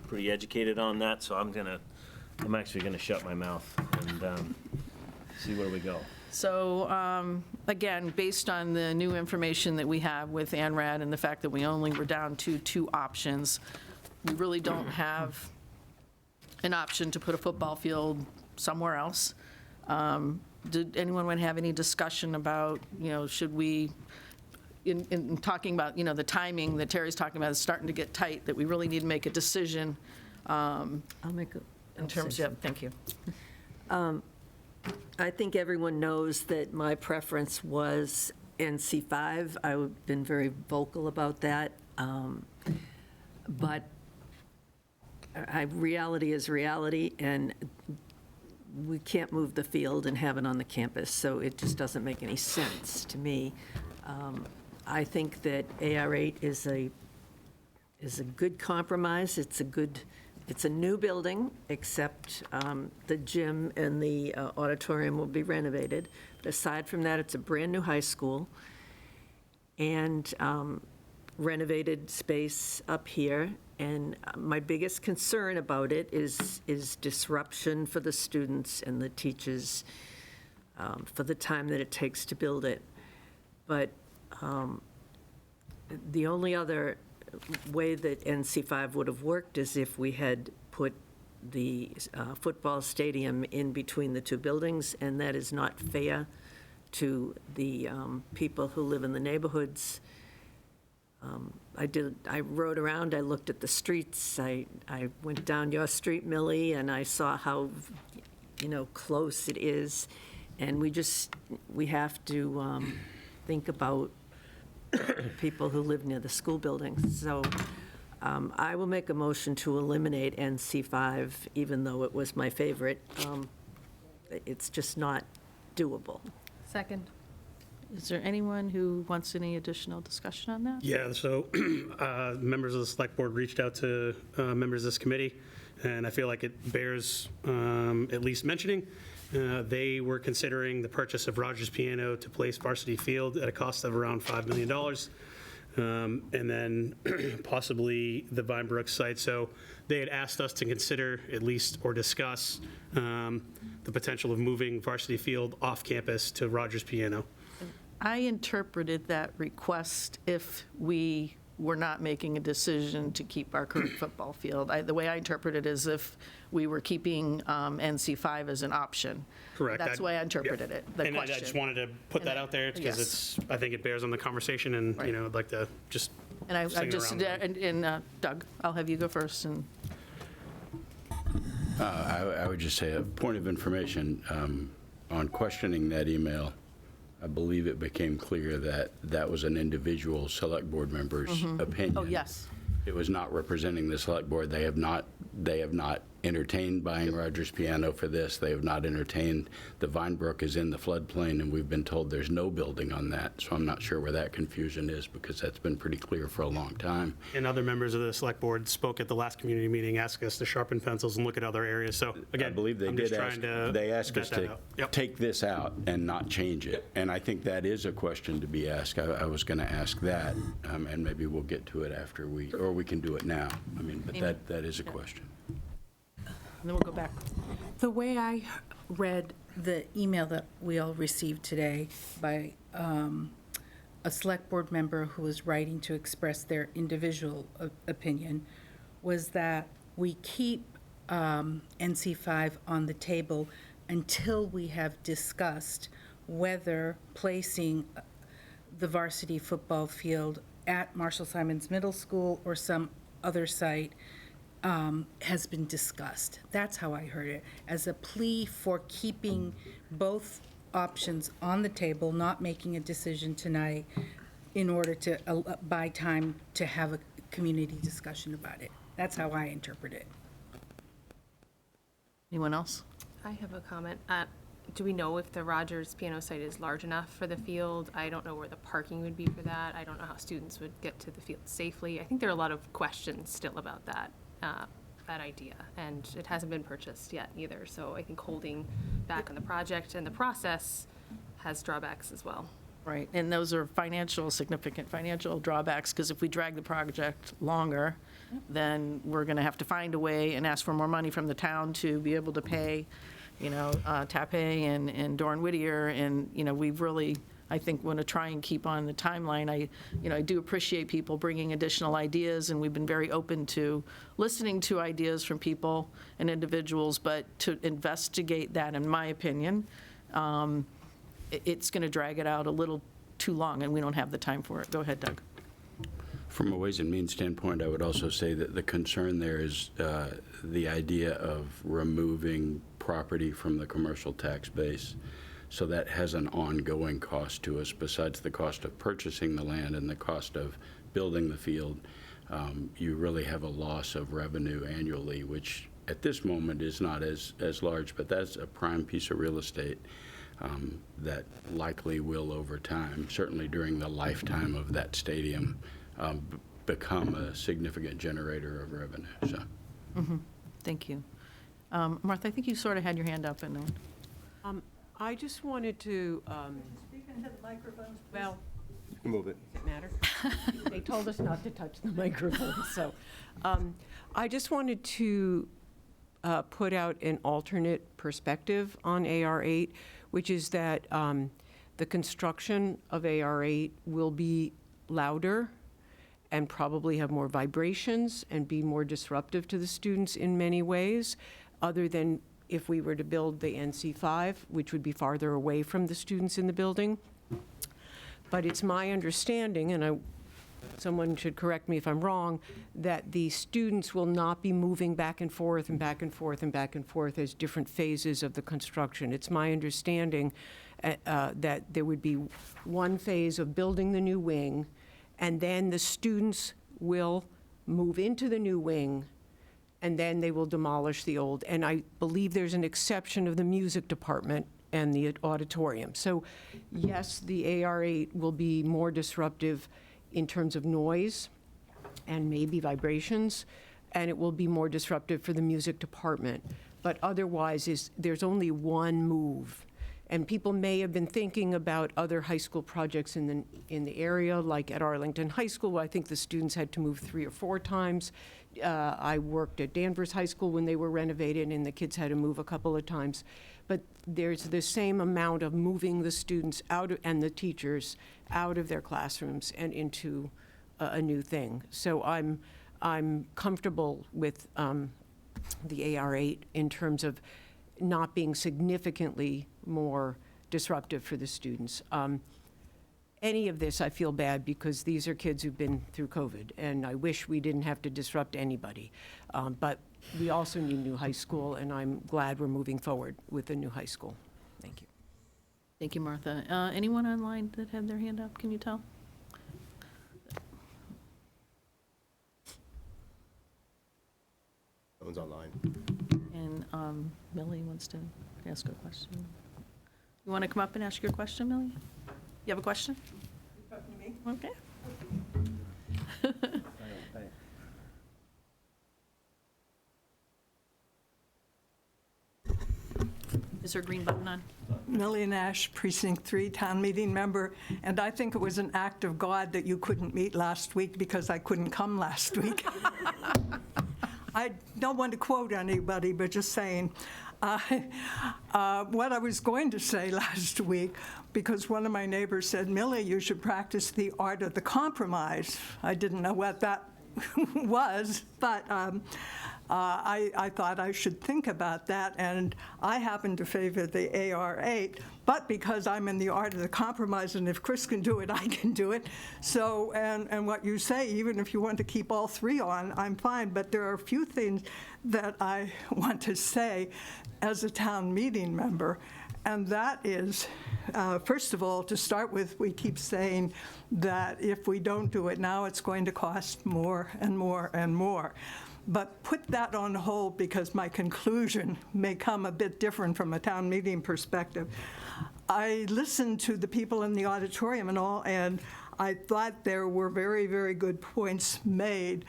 pretty educated on that, so I'm actually going to shut my mouth and see where we go. So, again, based on the new information that we have with ANRAD and the fact that we only were down to 2 options, we really don't have an option to put a football field somewhere else. Did anyone want to have any discussion about, should we, in talking about, the timing that Terry's talking about is starting to get tight, that we really need to make a decision I'll make a. in terms, yeah, thank you. I think everyone knows that my preference was NC5. I've been very vocal about that. But reality is reality, and we can't move the field and have it on the campus, so it just doesn't make any sense to me. I think that AR8 is a good compromise. It's a new building, except the gym and the auditorium will be renovated. But aside from that, it's a brand-new high school and renovated space up here. And my biggest concern about it is disruption for the students and the teachers for the time that it takes to build it. But the only other way that NC5 would have worked is if we had put the football stadium in between the two buildings, and that is not fair to the people who live in the neighborhoods. I rode around, I looked at the streets, I went down your street, Millie, and I saw how, close it is. And we have to think about people who live near the school buildings. So I will make a motion to eliminate NC5, even though it was my favorite. It's just not doable. Second. Is there anyone who wants any additional discussion on that? Yeah, so members of the select board reached out to members of this committee, and I feel like it bears at least mentioning. They were considering the purchase of Rogers Piano to place Varsity Field at a cost of around $5 million, and then possibly the Vinebrook site. So they had asked us to consider at least or discuss the potential of moving Varsity Field off campus to Rogers Piano. I interpreted that request if we were not making a decision to keep our current football field. The way I interpret it is if we were keeping NC5 as an option. Correct. That's the way I interpreted it, the And I question. just wanted to put that out there because I think it bears on the conversation, and, Right. I'd like to just And I sing just, around it. and Doug, I'll have you go first. And I would just say a point of information, on questioning that email, I believe it became clear that that was an individual select board member's opinion. Oh, yes. It was not representing the select board. They have not entertained buying Rogers Piano for this. They have not entertained, the Vinebrook is in the floodplain, and we've been told there's no building on that. So I'm not sure where that confusion is, because that's been pretty clear for a long time. And other members of the select board spoke at the last community meeting, asking us to sharpen pencils and look at other areas. So again, I believe they I'm did just ask, trying to they asked vet us that to out. Yep. take this out and not change it. And I think that is a question to be asked. I was going to ask that, and maybe we'll get to it after or we can do it now. I mean, but that is a question. then we'll go back. The way I read the email that we all received today by a select board member who was writing to express their individual opinion was that we keep NC5 on the table until we have discussed whether placing the varsity football field at Marshall Simons Middle School or some other site has been discussed. That's how I heard it, as a plea for keeping both options on the table, not making a decision tonight in order to buy time to have a community discussion about it. That's how I interpret it. Anyone else? I have a comment. Do we know if the Rogers Piano site is large enough for the field? I don't know where the parking would be for that. I don't know how students would get to the field safely. I think there are a lot of questions still about that idea, and it hasn't been purchased yet either. So I think holding back on the project and the process has drawbacks as well. Right, and those are significant financial drawbacks, because if we drag the project longer, then we're going to have to find a way and ask for more money from the town to be able to pay, Tape and Dorn Whittier, and, we've really, I think, want to try and keep on the timeline. I do appreciate people bringing additional ideas, and we've been very open to listening to ideas from people and individuals, but to investigate that, in my opinion, it's going to drag it out a little too long, and we don't have the time for it. Go ahead, Doug. From a Ways and Means standpoint, I would also say that the concern there is the idea of removing property from the commercial tax base. So that has an ongoing cost to us besides the cost of purchasing the land and the cost of building the field. You really have a loss of revenue annually, which at this moment is not as large, but that's a prime piece of real estate that likely will over time, certainly during the lifetime of that stadium, become a significant generator of revenue. So, Thank you. Martha, I think you sort of had your hand up. I just wanted to, Speak into the microphone. well, You can move it. does it matter? They told us not to touch the microphone, so. I just wanted to put out an alternate perspective on AR8, which is that the construction of AR8 will be louder and probably have more vibrations and be more disruptive to the students in many ways, other than if we were to build the NC5, which would be farther away from the students in the building. But it's my understanding, and someone should correct me if I'm wrong, that the students will not be moving back and forth and back and forth and back and forth as different phases of the construction. It's my understanding that there would be one phase of building the new wing, and then the students will move into the new wing, and then they will demolish the old. And I believe there's an exception of the music department and the auditorium. So yes, the AR8 will be more disruptive in terms of noise and maybe vibrations, and it will be more disruptive for the music department. But otherwise, there's only one move. And people may have been thinking about other high school projects in the area, like at Arlington High School, where I think the students had to move 3 or 4 times. I worked at Danvers High School when they were renovated, and the kids had to move a couple of times. But there's the same amount of moving the students out and the teachers out of their classrooms and into a new thing. So I'm comfortable with the AR8 in terms of not being significantly more disruptive for the students. Any of this, I feel bad because these are kids who've been through COVID, and I wish we didn't have to disrupt anybody. But we also need a new high school, and I'm glad we're moving forward with the new high school. Thank you. Thank you, Martha. Anyone online that had their hand up? Can you tell? No one's online. And Millie wants to ask a question. You want to come up and ask your question, Millie? You have a question? Okay. Is there a green button on? Millie Nash, Precinct 3, town meeting member, and I think it was an act of God that you couldn't meet last week because I couldn't come last week. I don't want to quote anybody, but just saying. What I was going to say last week, because one of my neighbors said, Millie, you should practice the art of the compromise. I didn't know what that was, but I thought I should think about that, and I happen to favor the AR8, but because I'm in the art of the compromise, and if Chris can do it, I can do it. So, and what you say, even if you want to keep all 3 on, I'm fine, but there are a few things that I want to say as a town meeting member, and that is, first of all, to start with, we keep saying that if we don't do it now, it's going to cost more and more and more. But put that on hold because my conclusion may come a bit different from a town meeting perspective. I listened to the people in the auditorium and all, and I thought there were very, very good points made.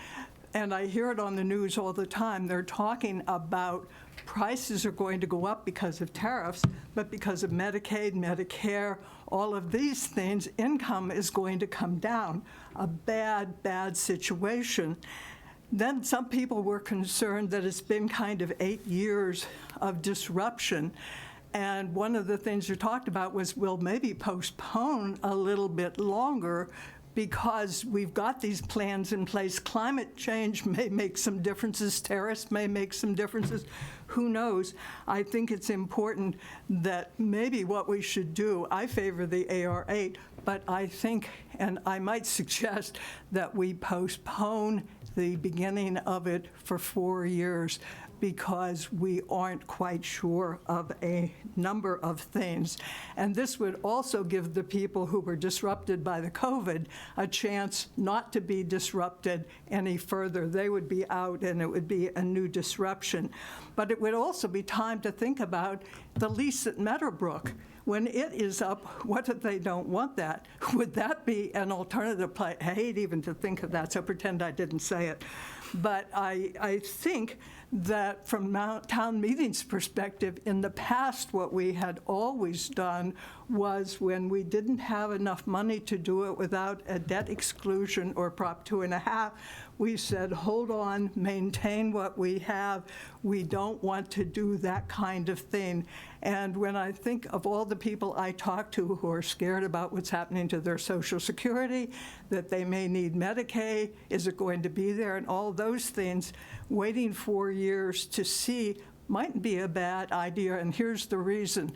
And I hear it on the news all the time. They're talking about prices are going to go up because of tariffs, but because of Medicaid, Medicare, all of these things, income is going to come down. A bad, bad situation. Then some people were concerned that it's been kind of 8 years of disruption. And one of the things you talked about was, we'll maybe postpone a little bit longer because we've got these plans in place. Climate change may make some differences, tariffs may make some differences, who knows? I think it's important that maybe what we should do, I favor the AR8, but I think, and I might suggest, that we postpone the beginning of it for 4 years, because we aren't quite sure of a number of things. And this would also give the people who were disrupted by the COVID a chance not to be disrupted any further. They would be out and it would be a new disruption. But it would also be time to think about the lease at Meadowbrook. When it is up, what if they don't want that? Would that be an alternative play? I hate even to think of that, so pretend I didn't say it. But I think that from town meeting's perspective, in the past, what we had always done was when we didn't have enough money to do it without a debt exclusion or Prop 2.5, we said, hold on, maintain what we have. We don't want to do that kind of thing. And when I think of all the people I talk to who are scared about what's happening to their Social Security, that they may need Medicaid, is it going to be there, and all those things, waiting 4 years to see might be a bad idea. And here's the reason.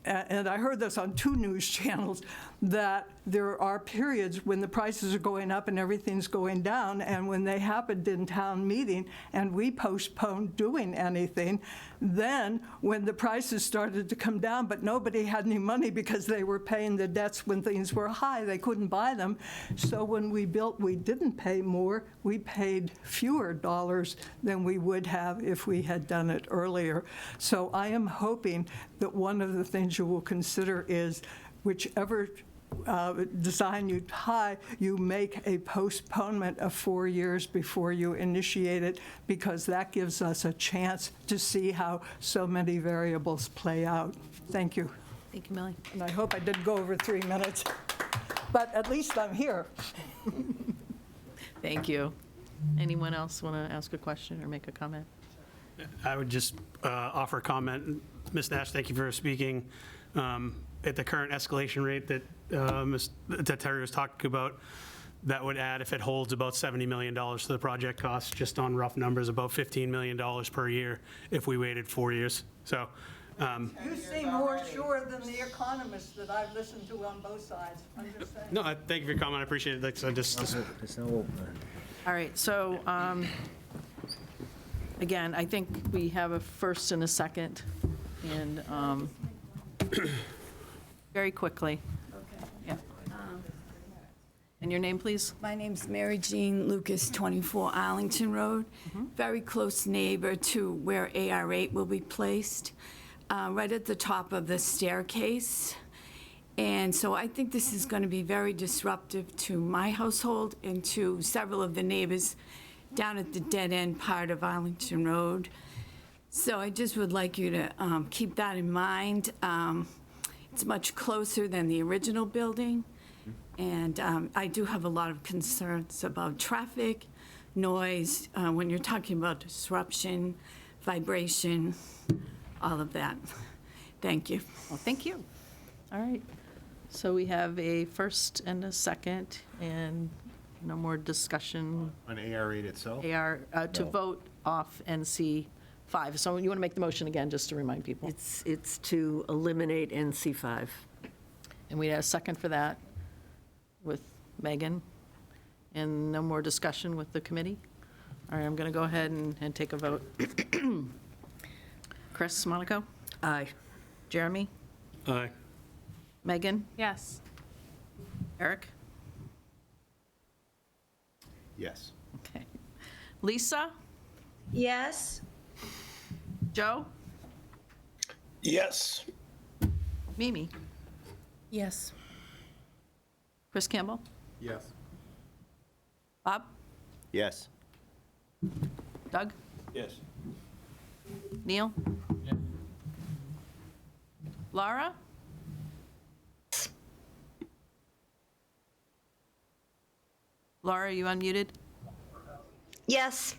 And I heard this on 2 news channels, that there are periods when the prices are going up and everything's going down, and when they happened in town meeting and we postponed doing anything, then when the prices started to come down, but nobody had any money because they were paying the debts when things were high, they couldn't buy them. So when we built, we didn't pay more, we paid fewer dollars than we would have if we had done it earlier. So I am hoping that one of the things you will consider is whichever design you tie, you make a postponement of 4 years before you initiate it, because that gives us a chance to see how so many variables play out. Thank you. Thank you, Millie. And I hope I didn't go over 3 minutes, but at least I'm here. Thank you. Anyone else want to ask a question or make a comment? I would just offer a comment. Ms. Nash, thank you for speaking. At the current escalation rate that Terry was talking about, that would add, if it holds, about $70 million to the project cost, just on rough numbers, about $15 million per year if we waited 4 years. So. You seem more sure than the economists that I've listened to on both sides. I'm just saying. No, thank you for your comment. I appreciate it. Like, so All right, so again, I think we have a first and a second, and very quickly. Okay. Yeah. And your name, please? My name's Mary Jean Lucas, 24 Arlington Road. Very close neighbor to where AR8 will be placed, right at the top of the staircase. And so I think this is going to be very disruptive to my household and to several of the neighbors down at the dead-end part of Arlington Road. So I just would like you to keep that in mind. It's much closer than the original building. And I do have a lot of concerns about traffic, noise, when you're talking about disruption, vibration, all of that. Thank you. Well, thank you. All right. So we have a first and a second, and no more discussion. On AR8 itself? To vote off NC 5. So you want to make the motion again, just to remind people? It's to eliminate NC5. And we had a second for that with Megan, and no more discussion with the committee? All right, I'm going to go ahead and take a vote. Chris, Monaco? Aye. Jeremy? Aye. Megan? Yes. Eric? Yes. Okay. Lisa? Yes. Joe? Yes. Mimi? Yes. Chris Campbell? Yes. Bob? Yes. Doug? Yes. Neil? Yes. Laura? Laura, are you unmuted? Yes.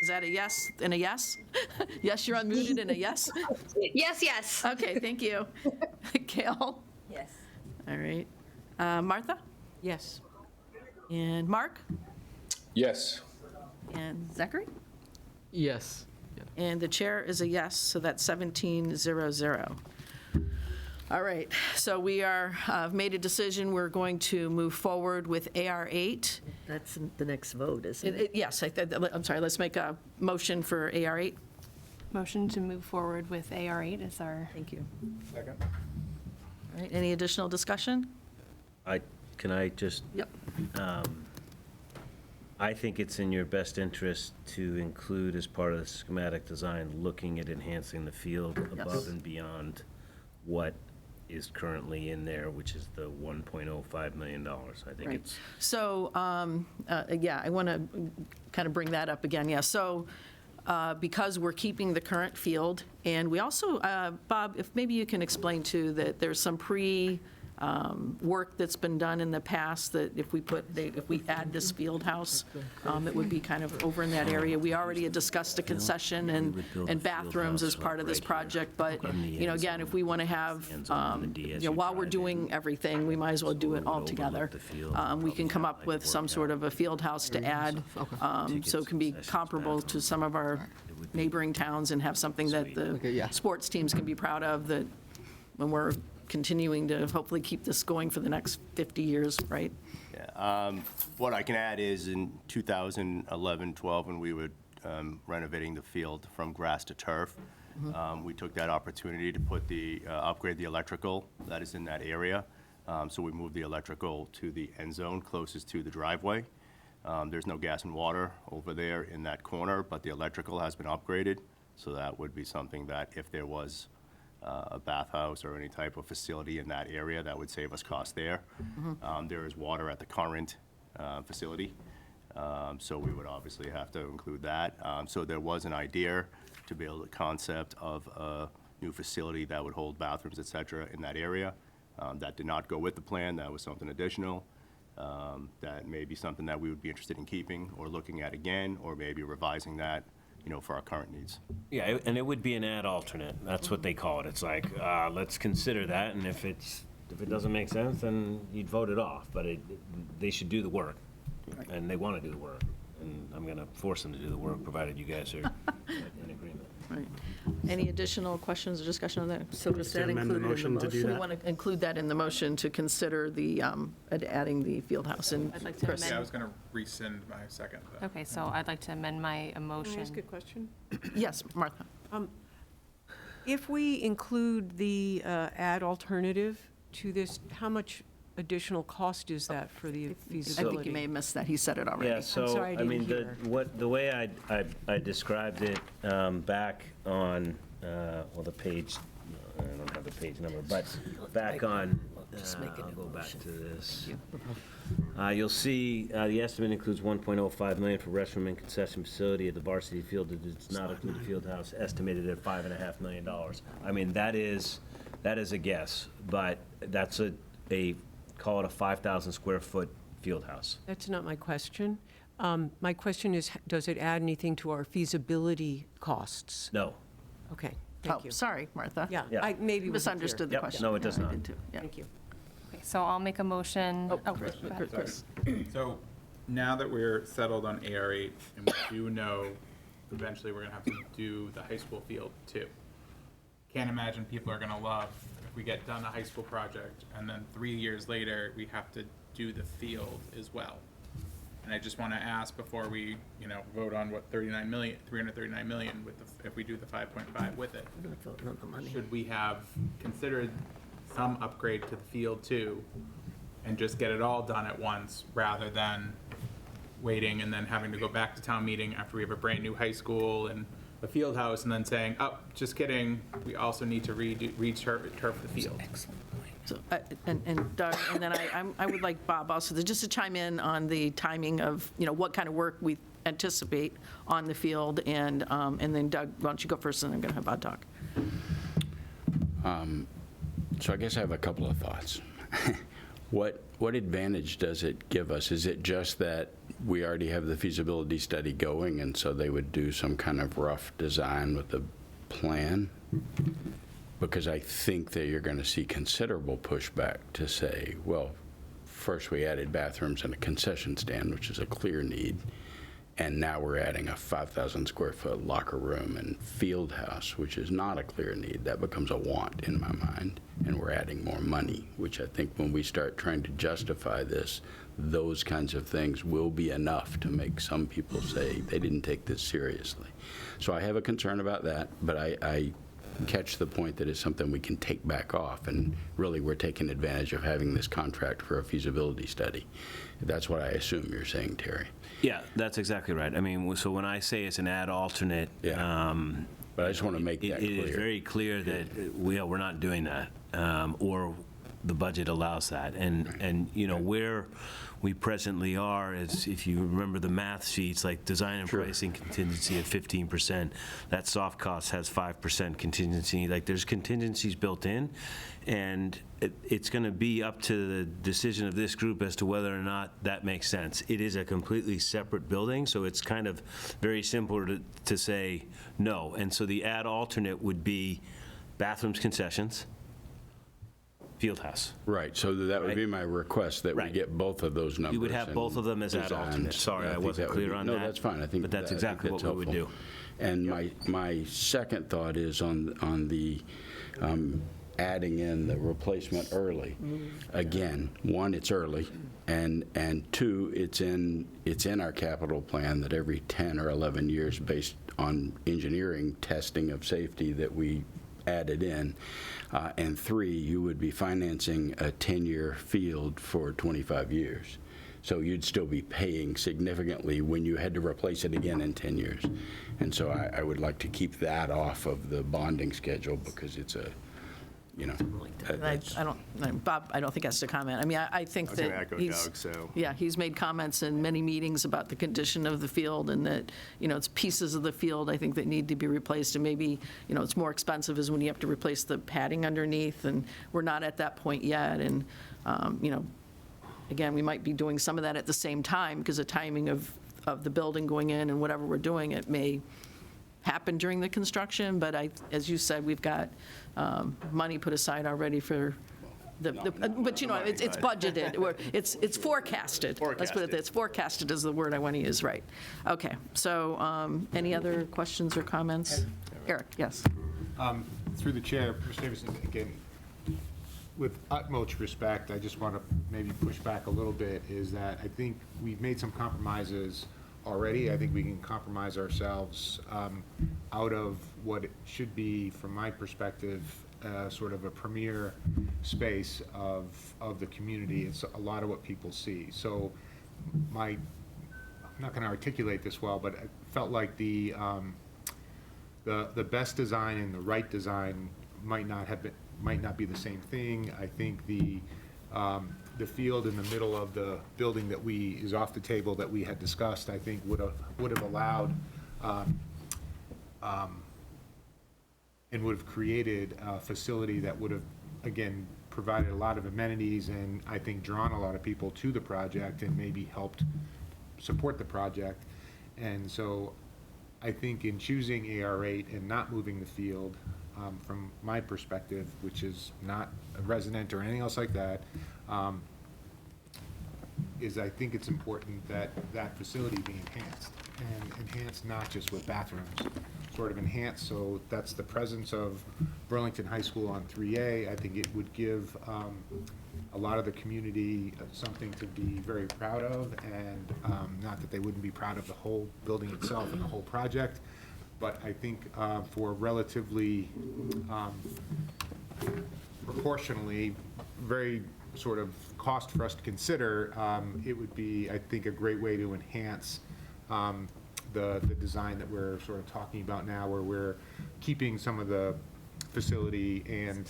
Is that a yes and a yes? Yes, you're unmuted and a yes? Yes, yes. Okay, thank you. Gail? Yes. All right. Martha? Yes. And Mark? Yes. And Zachary? Yes. And the chair is a yes, so that's 17-0-0. All right, so we have made a decision. We're going to move forward with AR8. That's the next vote, isn't it? Yes, I'm sorry, let's make a motion for AR8. Motion to move forward with AR8 is our. Thank you. Second. All right, any additional discussion? Can I just? Yep. I think it's in your best interest to include as part of the schematic design, looking at enhancing the field above and beyond what is currently in there, which is the $1.05 million. I think Right. it's. So, yeah, I want to kind of bring that up again, yeah. So, because we're keeping the current field, and we also, Bob, if maybe you can explain too, that there's some work that's been done in the past, that if we add this field house, it would be kind of over in that area. We already had discussed a concession and bathrooms as part of this project, but, again, if we want to have, while we're doing everything, we might as well do it all together. We can come up with some sort of a field house to add, so it can be comparable to some of our neighboring towns and have something that the sports teams can be proud of, that when we're continuing to hopefully keep this going for the next 50 years, right? Yeah. What I can add is in 2011, 12, when we were renovating the field from grass to turf, we took that opportunity to put upgrade the electrical that is in that area. So we moved the electrical to the end zone closest to the driveway. There's no gas and water over there in that corner, but the electrical has been upgraded. So that would be something that if there was a bathhouse or any type of facility in that area, that would save us cost there. There is water at the current facility, so we would obviously have to include that. So there was an idea to build a concept of a new facility that would hold bathrooms, et cetera, in that area. That did not go with the plan. That was something additional. That may be something that we would be interested in keeping or looking at again, or maybe revising that, for our current needs. Yeah, and it would be an ad alternate. That's what they call it. It's like, let's consider that, and if it doesn't make sense, then you'd vote it off. But they should do the work, and they want to do the work. And I'm going to force them to do the work, provided you guys are in agreement. Right. Any additional questions or discussion on that? So is that amend the included in the motion to do motion? We want to include that in the motion to consider the, adding the field house. And I'd like to Chris? amend. Yeah, I was going to rescind my second. But. Okay, so I'd like to amend my Can I motion. ask a question? Yes, Martha. If we include the ad alternative to this, how much additional cost is that for the I feasibility? think you may have missed that. He said it already. Yeah, so, sorry, I I mean, didn't hear. the way I described it back on, well, the page, I don't have the page number, but back on, I'll go back to this. You'll see, the estimate includes $1.05 million for restroom and concession facility at the varsity field. It does not include the field house, estimated at $5.5 million. I mean, that is a guess, but that's call it a 5,000 square foot field house. That's not my question. My question is, does it add anything to our feasibility costs? No. Okay, thank you. Sorry, Martha. Yeah, Yeah. I maybe wasn't clear. Misunderstood the Yep, question. no, it does Yeah, I not. did too. Yeah. Thank you. Okay, so I'll make a motion. Oh, Chris. go ahead. Chris. So now that we're settled on AR8, and we do know eventually we're going to have to do the high school field too. Can't imagine people are going to love if we get done a high school project and then 3 years later we have to do the field as well. And I just want to ask before we, vote on what 339 million with if we do the 5.5 with it. Should we have considered some upgrade to the field too, and just get it all done at once rather than waiting and then having to go back to town meeting after we have a brand new high school and a field house and then saying, oh, just kidding, we also need to turf the field. So, and Doug, and then I would like Bob also just to chime in on the timing of, what kind of work we anticipate on the field, and then Doug, why don't you go first, and I'm going to have Bob talk. So I guess I have a couple of thoughts. What advantage does it give us? Is it just that we already have the feasibility study going, and so they would do some kind of rough design with the plan? Because I think that you're going to see considerable pushback to say, well, first we added bathrooms and a concession stand, which is a clear need. And now we're adding a 5,000 square foot locker room and field house, which is not a clear need. That becomes a want in my mind. And we're adding more money, which I think when we start trying to justify this, those kinds of things will be enough to make some people say they didn't take this seriously. So I have a concern about that, but I catch the point that it's something we can take back off, and really we're taking advantage of having this contract for a feasibility study. That's what I assume you're saying, Terry. Yeah, that's exactly right. I mean, so when I say it's an add alternate, but I just want to make that it is clear. very clear that we're not doing that, or the budget allows that. And you know, where we presently are is, if you remember the math sheets, like design and pricing contingency at 15%, that soft cost has 5% contingency. Like, there's contingencies built in, and it's going to be up to the decision of this group as to whether or not that makes sense. It is a completely separate building, so it's kind of very simple to say no. And so the add alternate would be bathrooms, concessions, field house. Right, so that would be my request, that we get both of those numbers. We would have both of them as add alternates. Sorry, I wasn't clear on that. No, that's fine. I think but that's exactly what we would do. And my second thought is on the adding in the replacement early. Again, one, it's early, and two, it's in our capital plan that every 10 or 11 years, based on engineering testing of safety, that we added in. And three, you would be financing a 10-year field for 25 years. So you'd still be paying significantly when you had to replace it again in 10 years. And so I would like to keep that off of the bonding schedule, because it's a, you know. Bob, I don't think has to comment. I mean, I think that I was going to echo Doug, so. Yeah, he's made comments in many meetings about the condition of the field, and that, you know, it's pieces of the field, I think, that need to be replaced, and maybe, you know, it's more expensive is when you have to replace the padding underneath, and we're not at that point yet. And, you know, again, we might be doing some of that at the same time, because the timing of the building going in and whatever we're doing, it may happen during the construction, but as you said, we've got money put aside already for but you know, it's budgeted, or it's forecasted. Let's put it there, it's forecasted is the word I want to use, right. Okay, so any other questions or comments? Eric, yes. Through the chair, Mr. Davidson, again, with utmost respect, I just want to maybe push back a little bit, is that I think we've made some compromises already. I think we can compromise ourselves out of what it should be, from my perspective, sort of a premier space of the community. It's a lot of what people see. So I'm not going to articulate this well, but I felt like the best design and the right design might not be the same thing. I think the field in the middle of the building is off the table that we had discussed, I think would have allowed and would have created a facility that would have, again, provided a lot of amenities, and I think drawn a lot of people to the project and maybe helped support the project. And so I think in choosing AR8 and not moving the field, from my perspective, which is not a resident or anything else like that, is I think it's important that that facility be enhanced, and enhanced not just with bathrooms, sort of enhanced, so that's the presence of Burlington High School on 3A. I think it would give a lot of the community something to be very proud of, and not that they wouldn't be proud of the whole building itself and the whole project, but I think for relatively proportionally very sort of cost for us to consider, it would be, I think, a great way to enhance the design that we're sort of talking about now, where we're keeping some of the facility and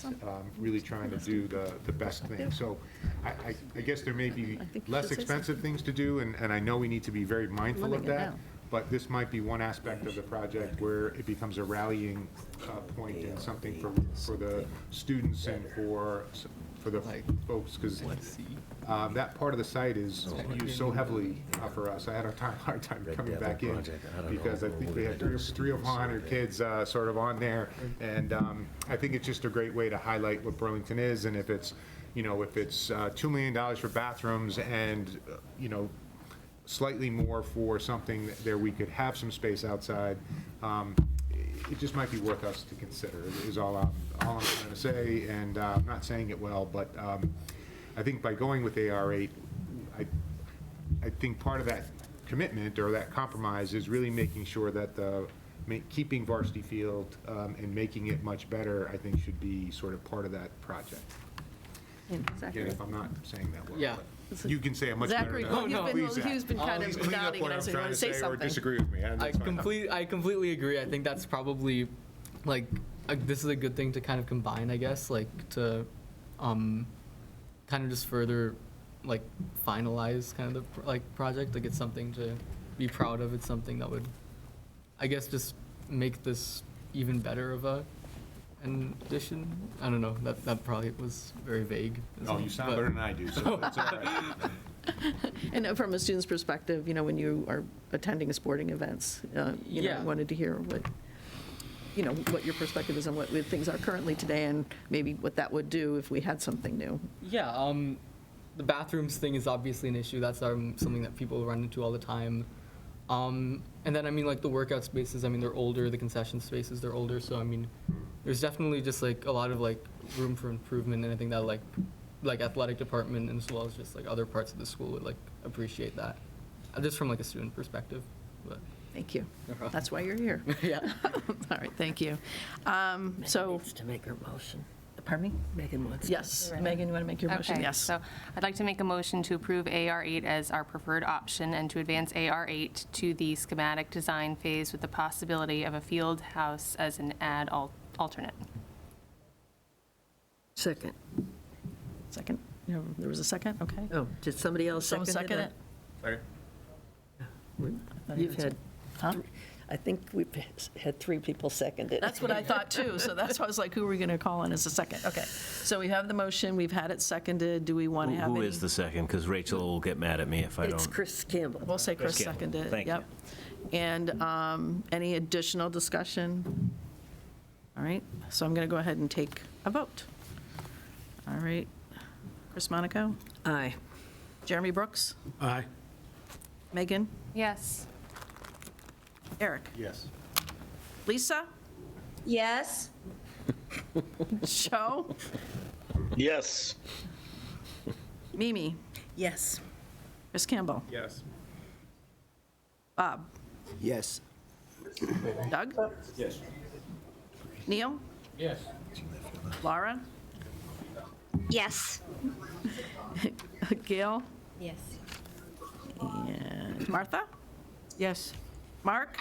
really trying to do the best thing. So I guess there may be less expensive things to do, and I know we need to be very mindful of that, but this might be one aspect of the project where it becomes a rallying point and something for the students and for the folks, because that part of the site is used so heavily for us. I had a hard time coming back in, because I think we had 300 or 400 kids sort of on there, and I think it's just a great way to highlight what Burlington is, and if it's, if it's $2 million for bathrooms and, slightly more for something there we could have some space outside, it just might be worth us to consider, is all I'm trying to say. And I'm not saying it well, but I think by going with AR8, I think part of that commitment or that compromise is really making sure that keeping Varsity Field and making it much better, I think should be sort of part of that project. Exactly. Again, if I'm not saying that well. Yeah. but You can say it much Zachary, better. well, he's been kind of Please clean up nodding what and I'm asking, trying want to to say say or something. disagree with me. I completely agree. I think that's probably, like, this is a good thing to kind of combine, I guess, like, to kind of just further, like, finalize kind of the, like, project. Like, it's something to be proud of. It's something that would, I guess, just make this even better of an addition. I don't know, that probably was very vague. Oh, you sound better than I do, so that's all right. And from a student's perspective, when you are attending sporting events, Yeah. wanted to hear what your perspective is on what things are currently today and maybe what that would do if we had something new. Yeah, the bathrooms thing is obviously an issue. That's something that people run into all the time. And then, like, the workout spaces, they're older, the concession spaces, they're older, so, there's definitely just, like, a lot of, like, room for improvement, and I think that, like athletic department as well as just, like, other parts of the school would, like, appreciate that, just from, like, a student perspective, but. Thank you. That's why you're here. Yeah. All right, thank you. So. To make her motion. Pardon me? Megan wants. Yes. Megan, you want to make your motion? Okay, Yes. so I'd like to make a motion to approve AR8 as our preferred option and to advance AR8 to the schematic design phase with the possibility of a field house as an alternate. Second. Second? There was a second? Okay. Oh, did somebody else Someone second it? You've had, Huh? I think we've had 3 people second it. That's what I thought too, so that's why I was like, who are we going to call in as a second? Okay, so we have the motion, we've had it seconded, do we want to have any? Who is the second? Because Rachel will get mad at me if I don't. It's Chris Campbell. We'll say Chris Campbell. seconded it. Thank you. Yep. And any additional discussion? All right, so I'm going to go ahead and take a vote. All right, Chris Monaco, Aye. Jeremy Brooks, Aye. Megan, Yes. Eric, Yes. Lisa, Yes. Joe, Yes. Mimi, Yes. Chris Campbell, Yes. Bob, Yes. Doug, Yes. Neil, Yes. Laura, Yes. Gail, Yes. and Martha, Yes. Mark,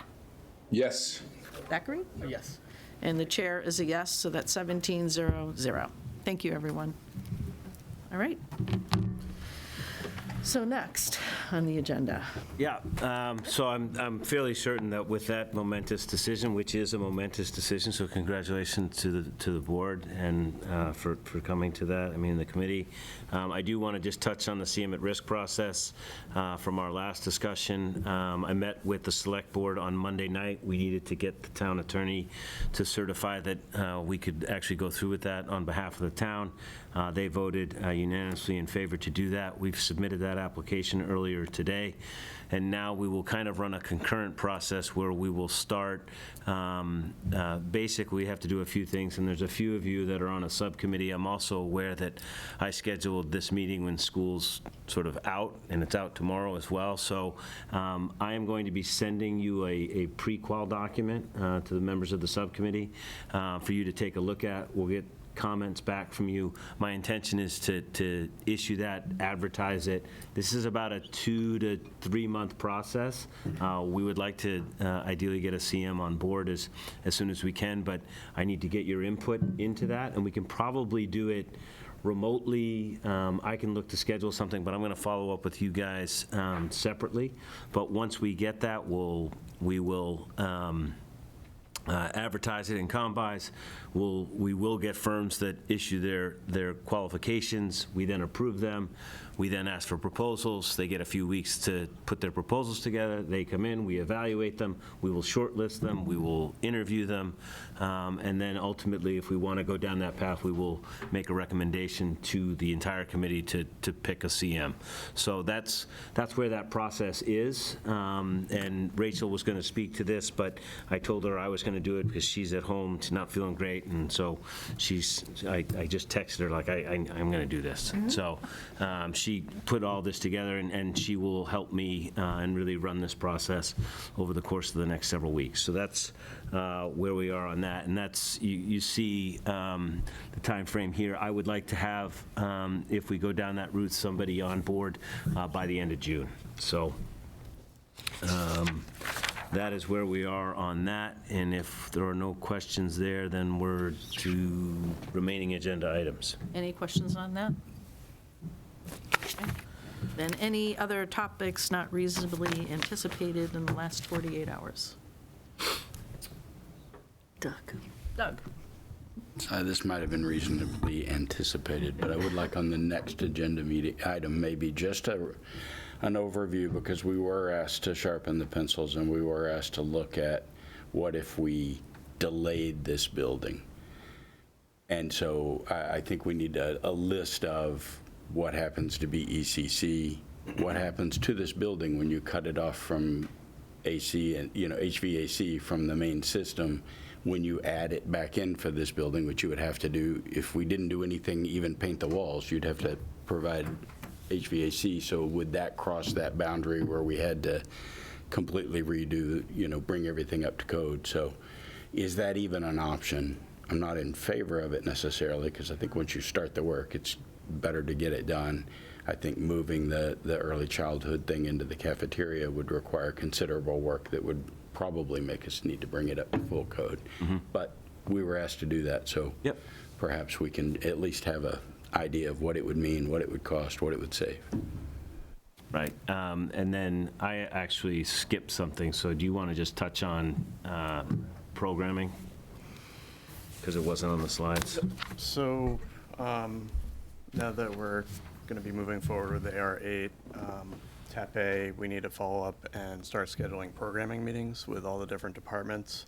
Yes. Zachary? Yes. And the chair is a yes, so that's 17-0-0. Thank you, everyone. All right. So next on the agenda. Yeah, so I'm fairly certain that with that momentous decision, which is a momentous decision, so congratulations to the board and for coming to that, the committee. I do want to just touch on the CM at risk process from our last discussion. I met with the select board on Monday night. We needed to get the town attorney to certify that we could actually go through with that on behalf of the town. They voted unanimously in favor to do that. We've submitted that application earlier today, and now we will kind of run a concurrent process where we will start. Basically, we have to do a few things, and there's a few of you that are on a subcommittee. I'm also aware that I scheduled this meeting when school's sort of out, and it's out tomorrow as well. So I am going to be sending you a pre-qual document to the members of the subcommittee for you to take a look at. We'll get comments back from you. My intention is to issue that, advertise it. This is about a 2 to 3 month process. We would like to ideally get a CM on board as soon as we can, but I need to get your input into that, and we can probably do it remotely. I can look to schedule something, but I'm going to follow up with you guys separately. But once we get that, we will advertise it in combis. We will get firms that issue their qualifications. We then approve them. We then ask for proposals. They get a few weeks to put their proposals together. They come in, we evaluate them, we will shortlist them, we will interview them, and then ultimately, if we want to go down that path, we will make a recommendation to the entire committee to pick a CM. So that's where that process is, and Rachel was going to speak to this, but I told her I was going to do it because she's at home, not feeling great, and so I just texted her like, I'm going to do this. So she put all this together, and she will help me and really run this process over the course of the next several weeks. So that's where we are on that, and that's, you see the time frame here. I would like to have, if we go down that route, somebody on board by the end of June. So that is where we are on that, and if there are no questions there, then we're to remaining agenda items. Any questions on that? Okay. Then any other topics not reasonably anticipated in the last 48 hours? Doug. This might have been reasonably anticipated, but I would like on the next agenda meeting item, maybe just an overview, because we were asked to sharpen the pencils and we were asked to look at what if we delayed this building. And so I think we need a list of what happens to BECC, what happens to this building when you cut it off from AC and, HVAC from the main system, when you add it back in for this building, which you would have to do if we didn't do anything, even paint the walls, you'd have to provide HVAC. So would that cross that boundary where we had to completely redo, bring everything up to code? So is that even an option? I'm not in favor of it necessarily, because I think once you start the work, it's better to get it done. I think moving the early childhood thing into the cafeteria would require considerable work that would probably make us need to bring it up to full code. But we were asked to do that, so perhaps we can at least have an idea of what it would mean, what it would cost, what it would save. Right, and then I actually skipped something, so do you want to just touch on programming? Because it wasn't on the slides. So now that we're going to be moving forward with the AR8, TAP-A, we need to follow up and start scheduling programming meetings with all the different departments.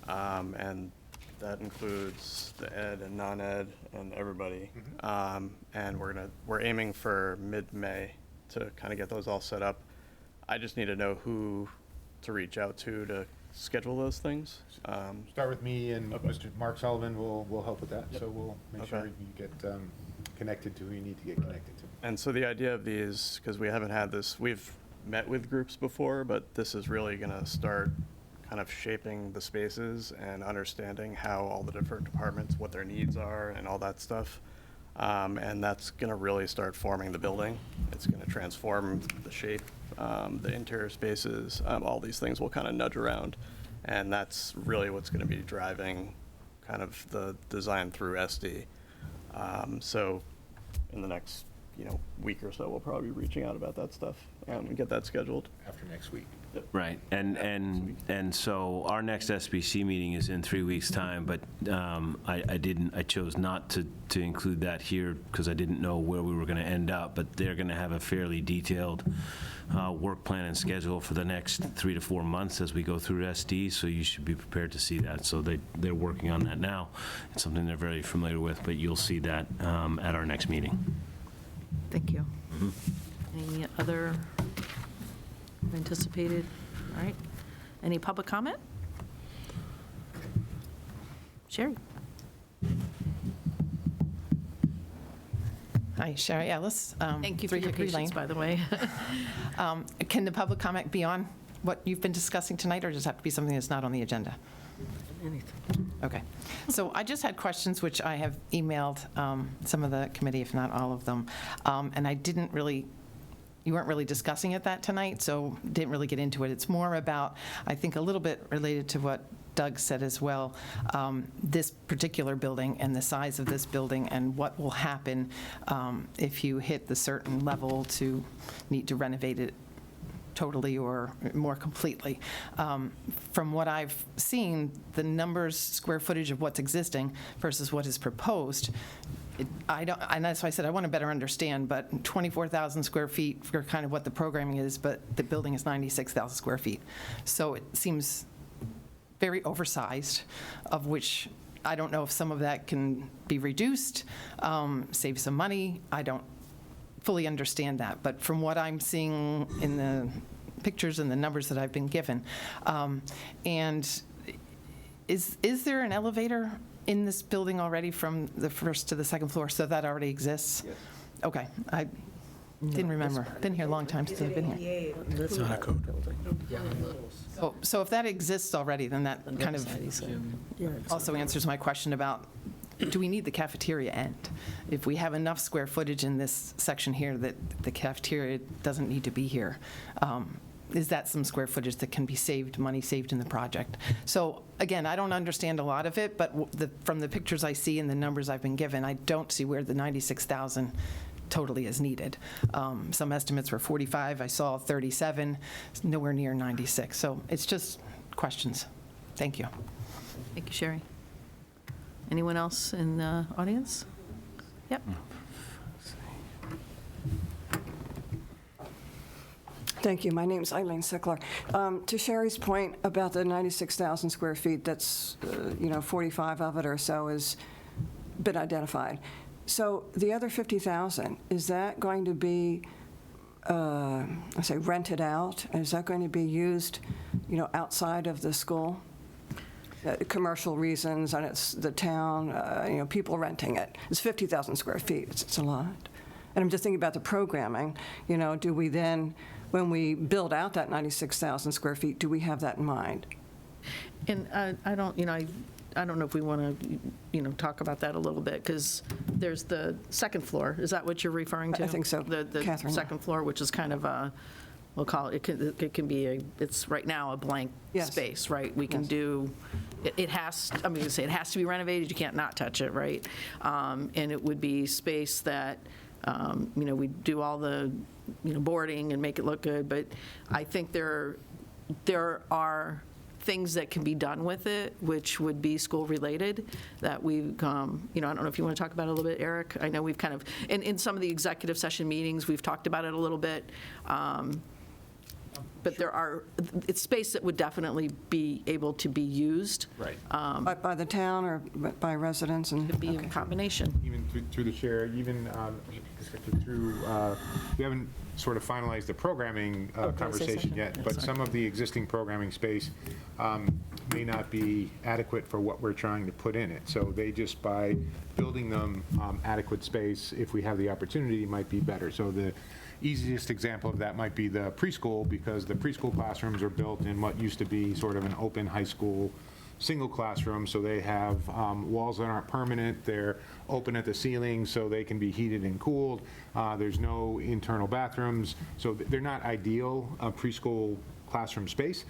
And that includes the ed and non-ed and everybody. And we're aiming for mid-May to kind of get those all set up. I just need to know who to reach out to schedule those things. Start with me, and Mr. Mark Sullivan will help with that. So we'll make sure you get connected to who you need to get connected to. And so the idea of these, because we haven't had this, we've met with groups before, but this is really going to start kind of shaping the spaces and understanding how all the different departments, what their needs are and all that stuff. And that's going to really start forming the building. It's going to transform the shape, the interior spaces, all these things will kind of nudge around. And that's really what's going to be driving kind of the design through SD. So in the next week or so, we'll probably be reaching out about that stuff and get that scheduled. After next week. Right, and so our next SBC meeting is in 3 weeks' time, but I chose not to include that here because I didn't know where we were going to end up, but they're going to have a fairly detailed work plan and schedule for the next 3 to 4 months as we go through SD, so you should be prepared to see that. So they're working on that now. It's something they're very familiar with, but you'll see that at our next meeting. Thank you. Any other anticipated? All right. Any public comment? Sherry. Hi, Sherry Ellis. Thank you for your 3 Hickory patience, Lane. by the way. Can the public comment be on what you've been discussing tonight, or does it have to be something that's not on the agenda? Anything. Okay. So I just had questions, which I have emailed some of the committee, if not all of them. And you weren't really discussing it that tonight, so didn't really get into it. It's more about, I think, a little bit related to what Doug said as well, this particular building and the size of this building and what will happen if you hit the certain level to need to renovate it totally or more completely. From what I've seen, the numbers, square footage of what's existing versus what is proposed I don't, and that's why I said I want to better understand, but 24,000 square feet for kind of what the programming is, but the building is 96,000 square feet. So it seems very oversized, of which I don't know if some of that can be reduced, save some money. I don't fully understand that, but from what I'm seeing in the pictures and the numbers that I've been given, and is there an elevator in this building already from the first to the second floor, so that already exists? Yes. Okay, I didn't remember. Been here a long time since I've been here. That's not a code building. So if that exists already, then that kind of also answers my question about, do we need the cafeteria end? If we have enough square footage in this section here that the cafeteria doesn't need to be here, is that some square footage that can be saved, money saved in the project? So again, I don't understand a lot of it, but from the pictures I see and the numbers I've been given, I don't see where the 96,000 totally is needed. Some estimates were 45, I saw 37, nowhere near 96. So it's just questions. Thank you. Thank you, Sherry. Anyone else in the audience? Yep. Thank you. My name is Eileen Sickler. To Sherry's point about the 96,000 square feet, that's, 45 of it or so has been identified. So the other 50,000, is that going to be, rented out? Is that going to be used, outside of the school? Commercial reasons, and it's the town, people renting it. It's 50,000 square feet. It's a lot. And I'm just thinking about the programming. Do we then, when we build out that 96,000 square feet, do we have that in mind? And I don't know if we want to, talk about that a little bit, because there's the second floor. Is that what you're referring to? I think so, The Catherine. second floor, which is kind of a, we'll call it, it can be it's right now a blank space, right? We can do, it has to be renovated. You can't not touch it, right? And it would be space that, we do all the, boarding and make it look good, but I think there are things that can be done with it, which would be school-related, that we've, I don't know if you want to talk about it a little bit, Eric. I know we've kind of, in some of the executive session meetings, we've talked about it a little bit. But it's space that would definitely be able to be used. Right. By the town or by residents? And could be a combination. Even through the chair, even through, we haven't sort of finalized the programming conversation yet, but some of the existing programming space may not be adequate for what we're trying to put in it. So they just, by building them adequate space, if we have the opportunity, might be better. So the easiest example of that might be the preschool, because the preschool classrooms are built in what used to be sort of an open high school single classroom, so they have walls that aren't permanent, they're open at the ceiling so they can be heated and cooled, there's no internal bathrooms, so they're not ideal preschool classroom space.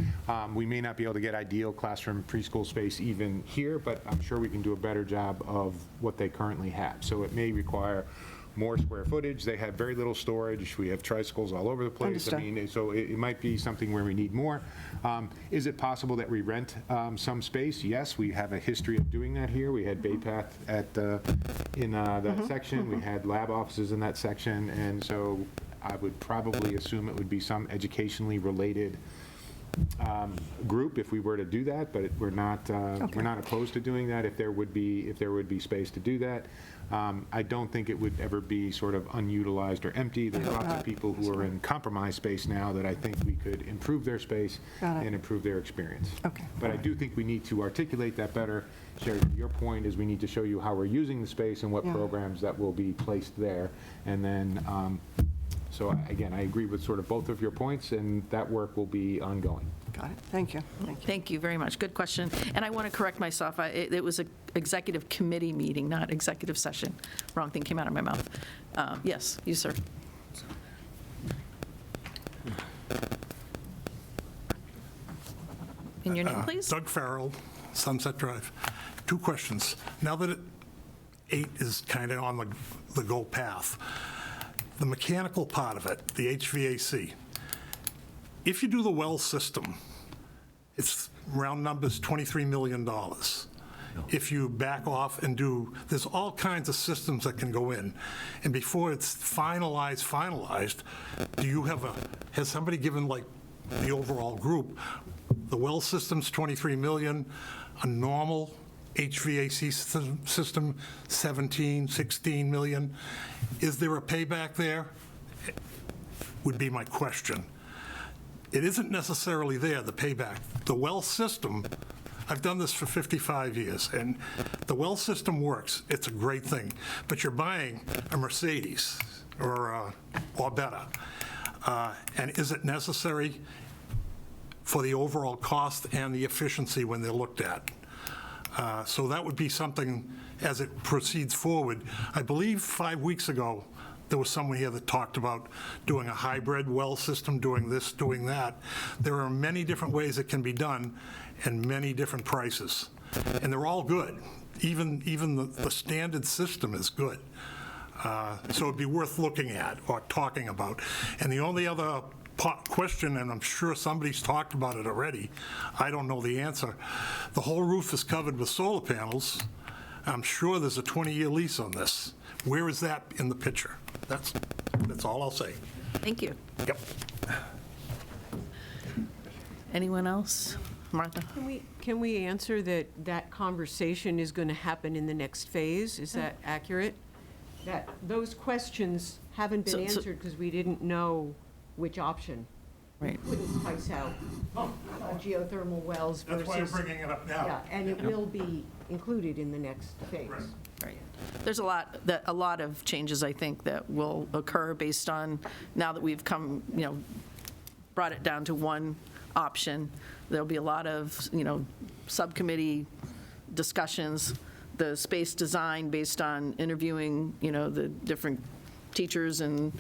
We may not be able to get ideal classroom preschool space even here, but I'm sure we can do a better job of what they currently have. So it may require more square footage. They have very little storage. We have tricycles all over the place. I mean, so it might be something where we need more. Is it possible that we rent some space? Yes, we have a history of doing that here. We had Bay Path in that section. We had lab offices in that section, and so I would probably assume it would be some educationally related group if we were to do that, but we're not opposed to doing that if there would be space to do that. I don't think it would ever be sort of unutilized or empty. There's lots of people who are in compromised space now that I think we could improve their space and improve their experience. But I do think we need to articulate that better. Sherry, your point is we need to show you how we're using the space and what programs that will be placed there. And then, so again, I agree with sort of both of your points, and that work will be ongoing. Got it. Thank you. Thank you very much. Good question. And I want to correct myself. It was an executive committee meeting, not executive session. Wrong thing came out of my mouth. Yes, you, sir. And your name, please? Doug Farrell, Sunset Drive. 2 questions. Now that 8 is kind of on the go path, the mechanical part of it, the HVAC, if you do the well system, it's round numbers $23 million. if you back off and there's all kinds of systems that can go in. And before it's finalized, has somebody given like the overall group, the well system's 23 million, a normal HVAC system, 17, 16 million. Is there a payback there? Would be my question. It isn't necessarily there, the payback. The well system, I've done this for 55 years, and the well system works. It's a great thing. But you're buying a Mercedes or better. And is it necessary for the overall cost and the efficiency when they're looked at? So that would be something as it proceeds forward. I believe 5 weeks ago, there was someone here that talked about doing a hybrid well system, doing this, doing that. There are many different ways it can be done and many different prices. And they're all good. Even the standard system is good. So it'd be worth looking at or talking about. And the only other question, and I'm sure somebody's talked about it already, I don't know the answer. The whole roof is covered with solar panels. I'm sure there's a 20-year lease on this. Where is that in the picture? That's all I'll say. Thank you. Yep. Anyone else? Martha? Can we answer that conversation is going to happen in the next phase? Is that accurate? That those questions haven't been answered because we didn't know which option. Right. Couldn't spice out geothermal wells versus. That's why I'm bringing it up now. Yeah, and it will be included in the next phase. Right. There's a lot of changes, I think, that will occur based on, now that we've brought it down to one option. There'll be a lot of, subcommittee discussions, the space design based on interviewing, the different teachers and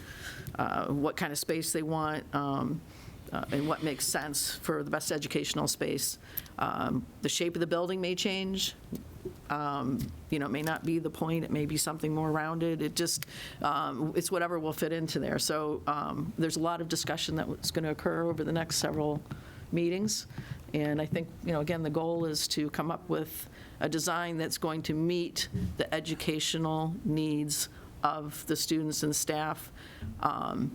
what kind of space they want, and what makes sense for the best educational space. The shape of the building may change. It may not be the point, it may be something more rounded. It just, it's whatever will fit into there. So there's a lot of discussion that's going to occur over the next several meetings. And I think, again, the goal is to come up with a design that's going to meet the educational needs of the students and staff.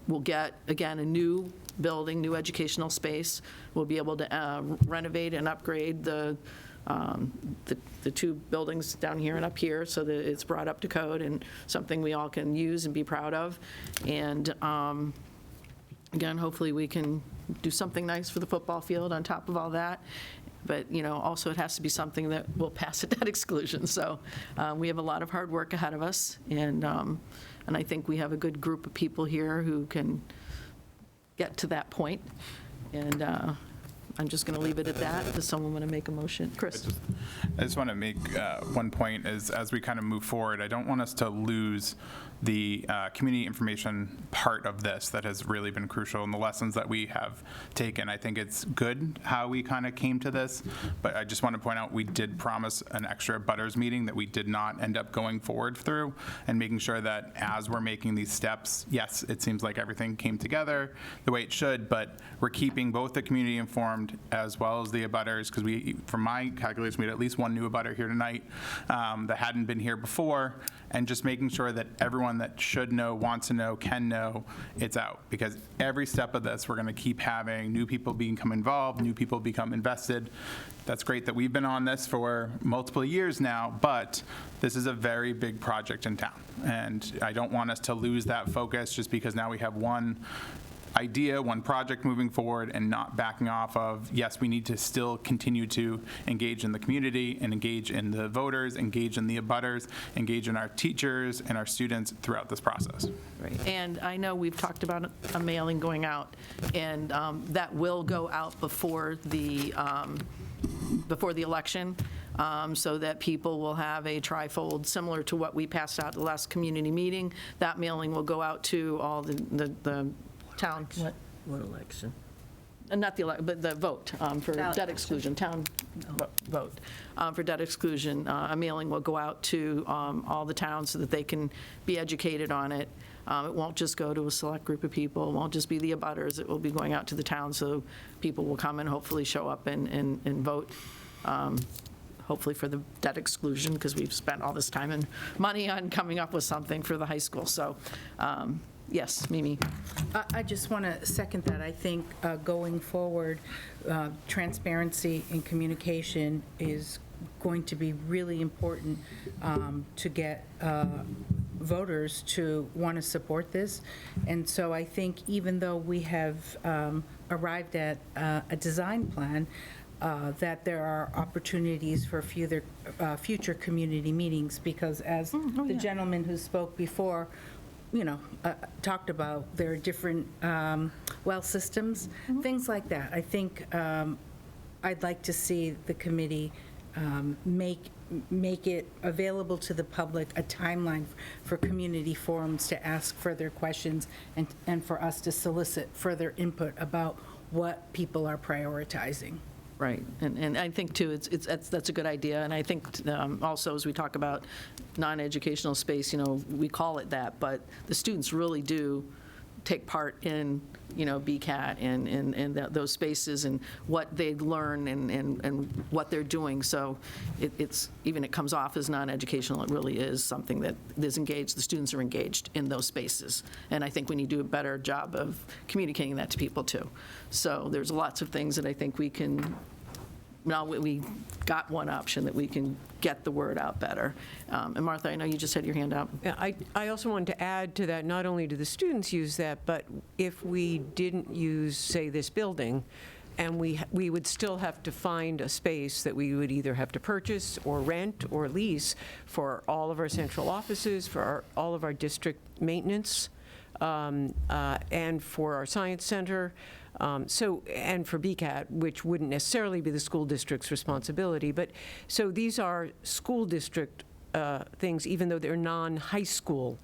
We'll get, again, a new building, new educational space. We'll be able to renovate and upgrade the two buildings down here and up here so that it's brought up to code and something we all can use and be proud of. And again, hopefully we can do something nice for the football field on top of all that. But, also it has to be something that will pass a debt exclusion. So we have a lot of hard work ahead of us. And I think we have a good group of people here who can get to that point. And I'm just going to leave it at that. Does someone want to make a motion? Chris? I just want to make one point as we kind of move forward. I don't want us to lose the community information part of this that has really been crucial and the lessons that we have taken. I think it's good how we kind of came to this, but I just want to point out we did promise an extra butters meeting that we did not end up going forward through, and making sure that as we're making these steps, yes, it seems like everything came together the way it should, but we're keeping both the community informed as well as the abutters, because we, from my calculation, we had at least one new abutter here tonight that hadn't been here before, and just making sure that everyone that should know, wants to know, can know, it's out. Because every step of this, we're going to keep having new people become involved, new people become invested. That's great that we've been on this for multiple years now, but this is a very big project in town. And I don't want us to lose that focus just because now we have one idea, one project moving forward, and not backing off of, yes, we need to still continue to engage in the community and engage in the voters, engage in the abutters, engage in our teachers and our students throughout this process. Right. And I know we've talked about a mailing going out, and that will go out before the election, so that people will have a trifold similar to what we passed out at the last community meeting. That mailing will go out to all the town. What election? Not the election, but the vote for debt exclusion, town vote for debt exclusion. A mailing will go out to all the towns so that they can be educated on it. It won't just go to a select group of people. It won't just be the abutters. It will be going out to the town, so people will come and hopefully show up and vote. hopefully for the debt exclusion, because we've spent all this time and money on coming up with something for the high school. So, yes, Mimi. I just want to second that. I think going forward, transparency and communication is going to be really important to get voters to want to support this. And so I think even though we have arrived at a design plan, that there are opportunities for future community meetings, because as the gentleman who spoke before, talked about, there are different well systems, things like that. I think I'd like to see the committee make it available to the public, a timeline for community forums to ask further questions and for us to solicit further input about what people are prioritizing. Right, and I think, too, that's a good idea, and I think also, as we talk about non-educational space, we call it that, but the students really do take part in, BCAT and those spaces and what they learn and what they're doing, so it comes off as non-educational, it really is something that is engaged, the students are engaged in those spaces, and I think we need to do a better job of communicating that to people, too. So there's lots of things that I think we can, now we got one option that we can get the word out better. And Martha, I know you just had your hand up. Yeah, I also wanted to add to that, not only do the students use that, but if we didn't use, say, this building, and we would still have to find a space that we would either have to purchase or rent or lease for all of our central offices, for all of our district maintenance, and for our science center, and for BCAT, which wouldn't necessarily be the school district's responsibility. But so these are school district things, even though they're non-high school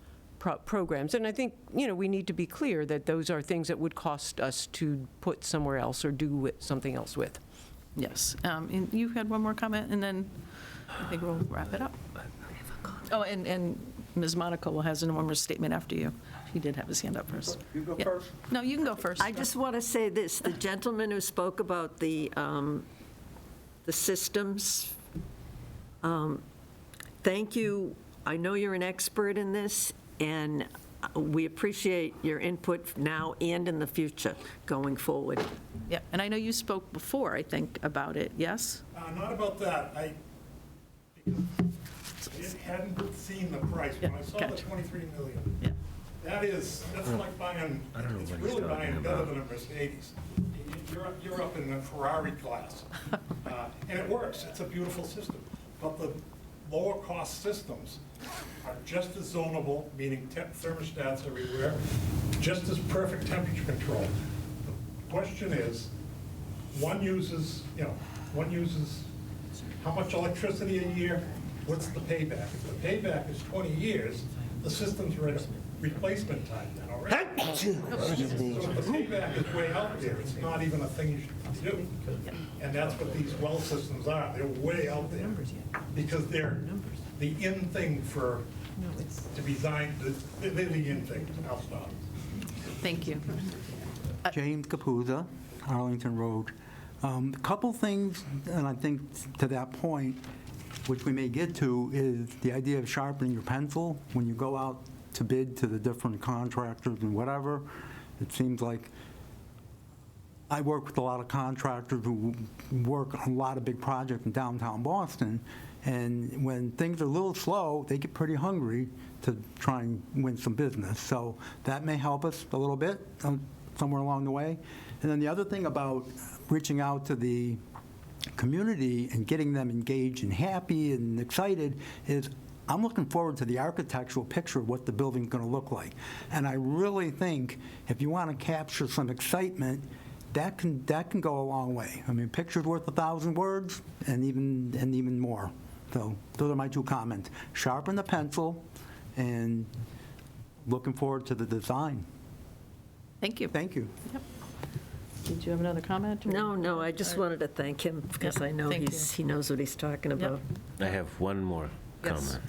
programs. And I think, we need to be clear that those are things that would cost us to put somewhere else or do something else with. Yes. And you had one more comment, and then I think we'll wrap it up. Oh, and Ms. Monaco has an enormous statement after you. He did have his hand up first. You go first? No, you can go first. I just want to say this, the gentleman who spoke about the systems, thank you. I know you're an expert in this, and we appreciate your input now and in the future going forward. Yeah, and I know you spoke before, I think, about it, yes? Not about that. Because I hadn't seen the price. When I saw the $23 million, that's like buying, it's really buying better than a Mercedes. You're up in the Ferrari class. And it works. It's a beautiful system. But the lower cost systems are just as zonable, meaning thermostats everywhere, just as perfect temperature control. The question is, one uses how much electricity a year? What's the payback? If the payback is 20 years, the system's are at replacement time then already. So if the payback is way out there, it's not even a thing you should do. And that's what these well systems are. They're way out there because they're the in thing to be designed, they're the in thing. I'll stop. Thank you. James Capuzza, Arlington Road. A couple things, and I think to that point, which we may get to, is the idea of sharpening your pencil when you go out to bid to the different contractors and whatever. It seems like I work with a lot of contractors who work on a lot of big projects in downtown Boston, and when things are a little slow, they get pretty hungry to try and win some business. So that may help us a little bit somewhere along the way. And then the other thing about reaching out to the community and getting them engaged and happy and excited is I'm looking forward to the architectural picture of what the building's going to look like. And I really think if you want to capture some excitement, that can go a long way. I mean, picture's worth 1,000 words and even more. So those are my two comments. Sharpen the pencil and looking forward to the design. Thank you. Thank you. Yep. Did you have another comment? No, I just wanted to thank him because I know he knows what he's talking about. I have one more comment.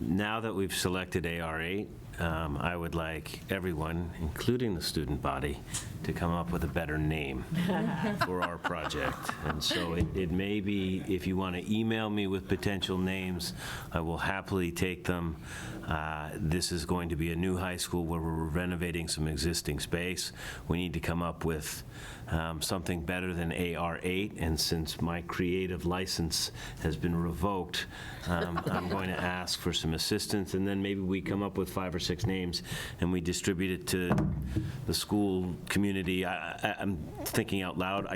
Now that we've selected AR8, I would like everyone, including the student body, to come up with a better name for our project. And so it may be, if you want to email me with potential names, I will happily take them. This is going to be a new high school where we're renovating some existing space. We need to come up with something better than AR8, and since my creative license has been revoked, I'm going to ask for some assistance, and then maybe we come up with 5 or 6 names and we distribute it to the school community. I'm thinking out loud.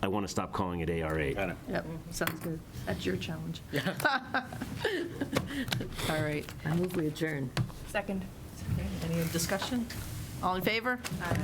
I want to stop calling it AR8. Yep, sounds good. That's your challenge. All right. I move we adjourn. Second. Any discussion? All in favor? Aye.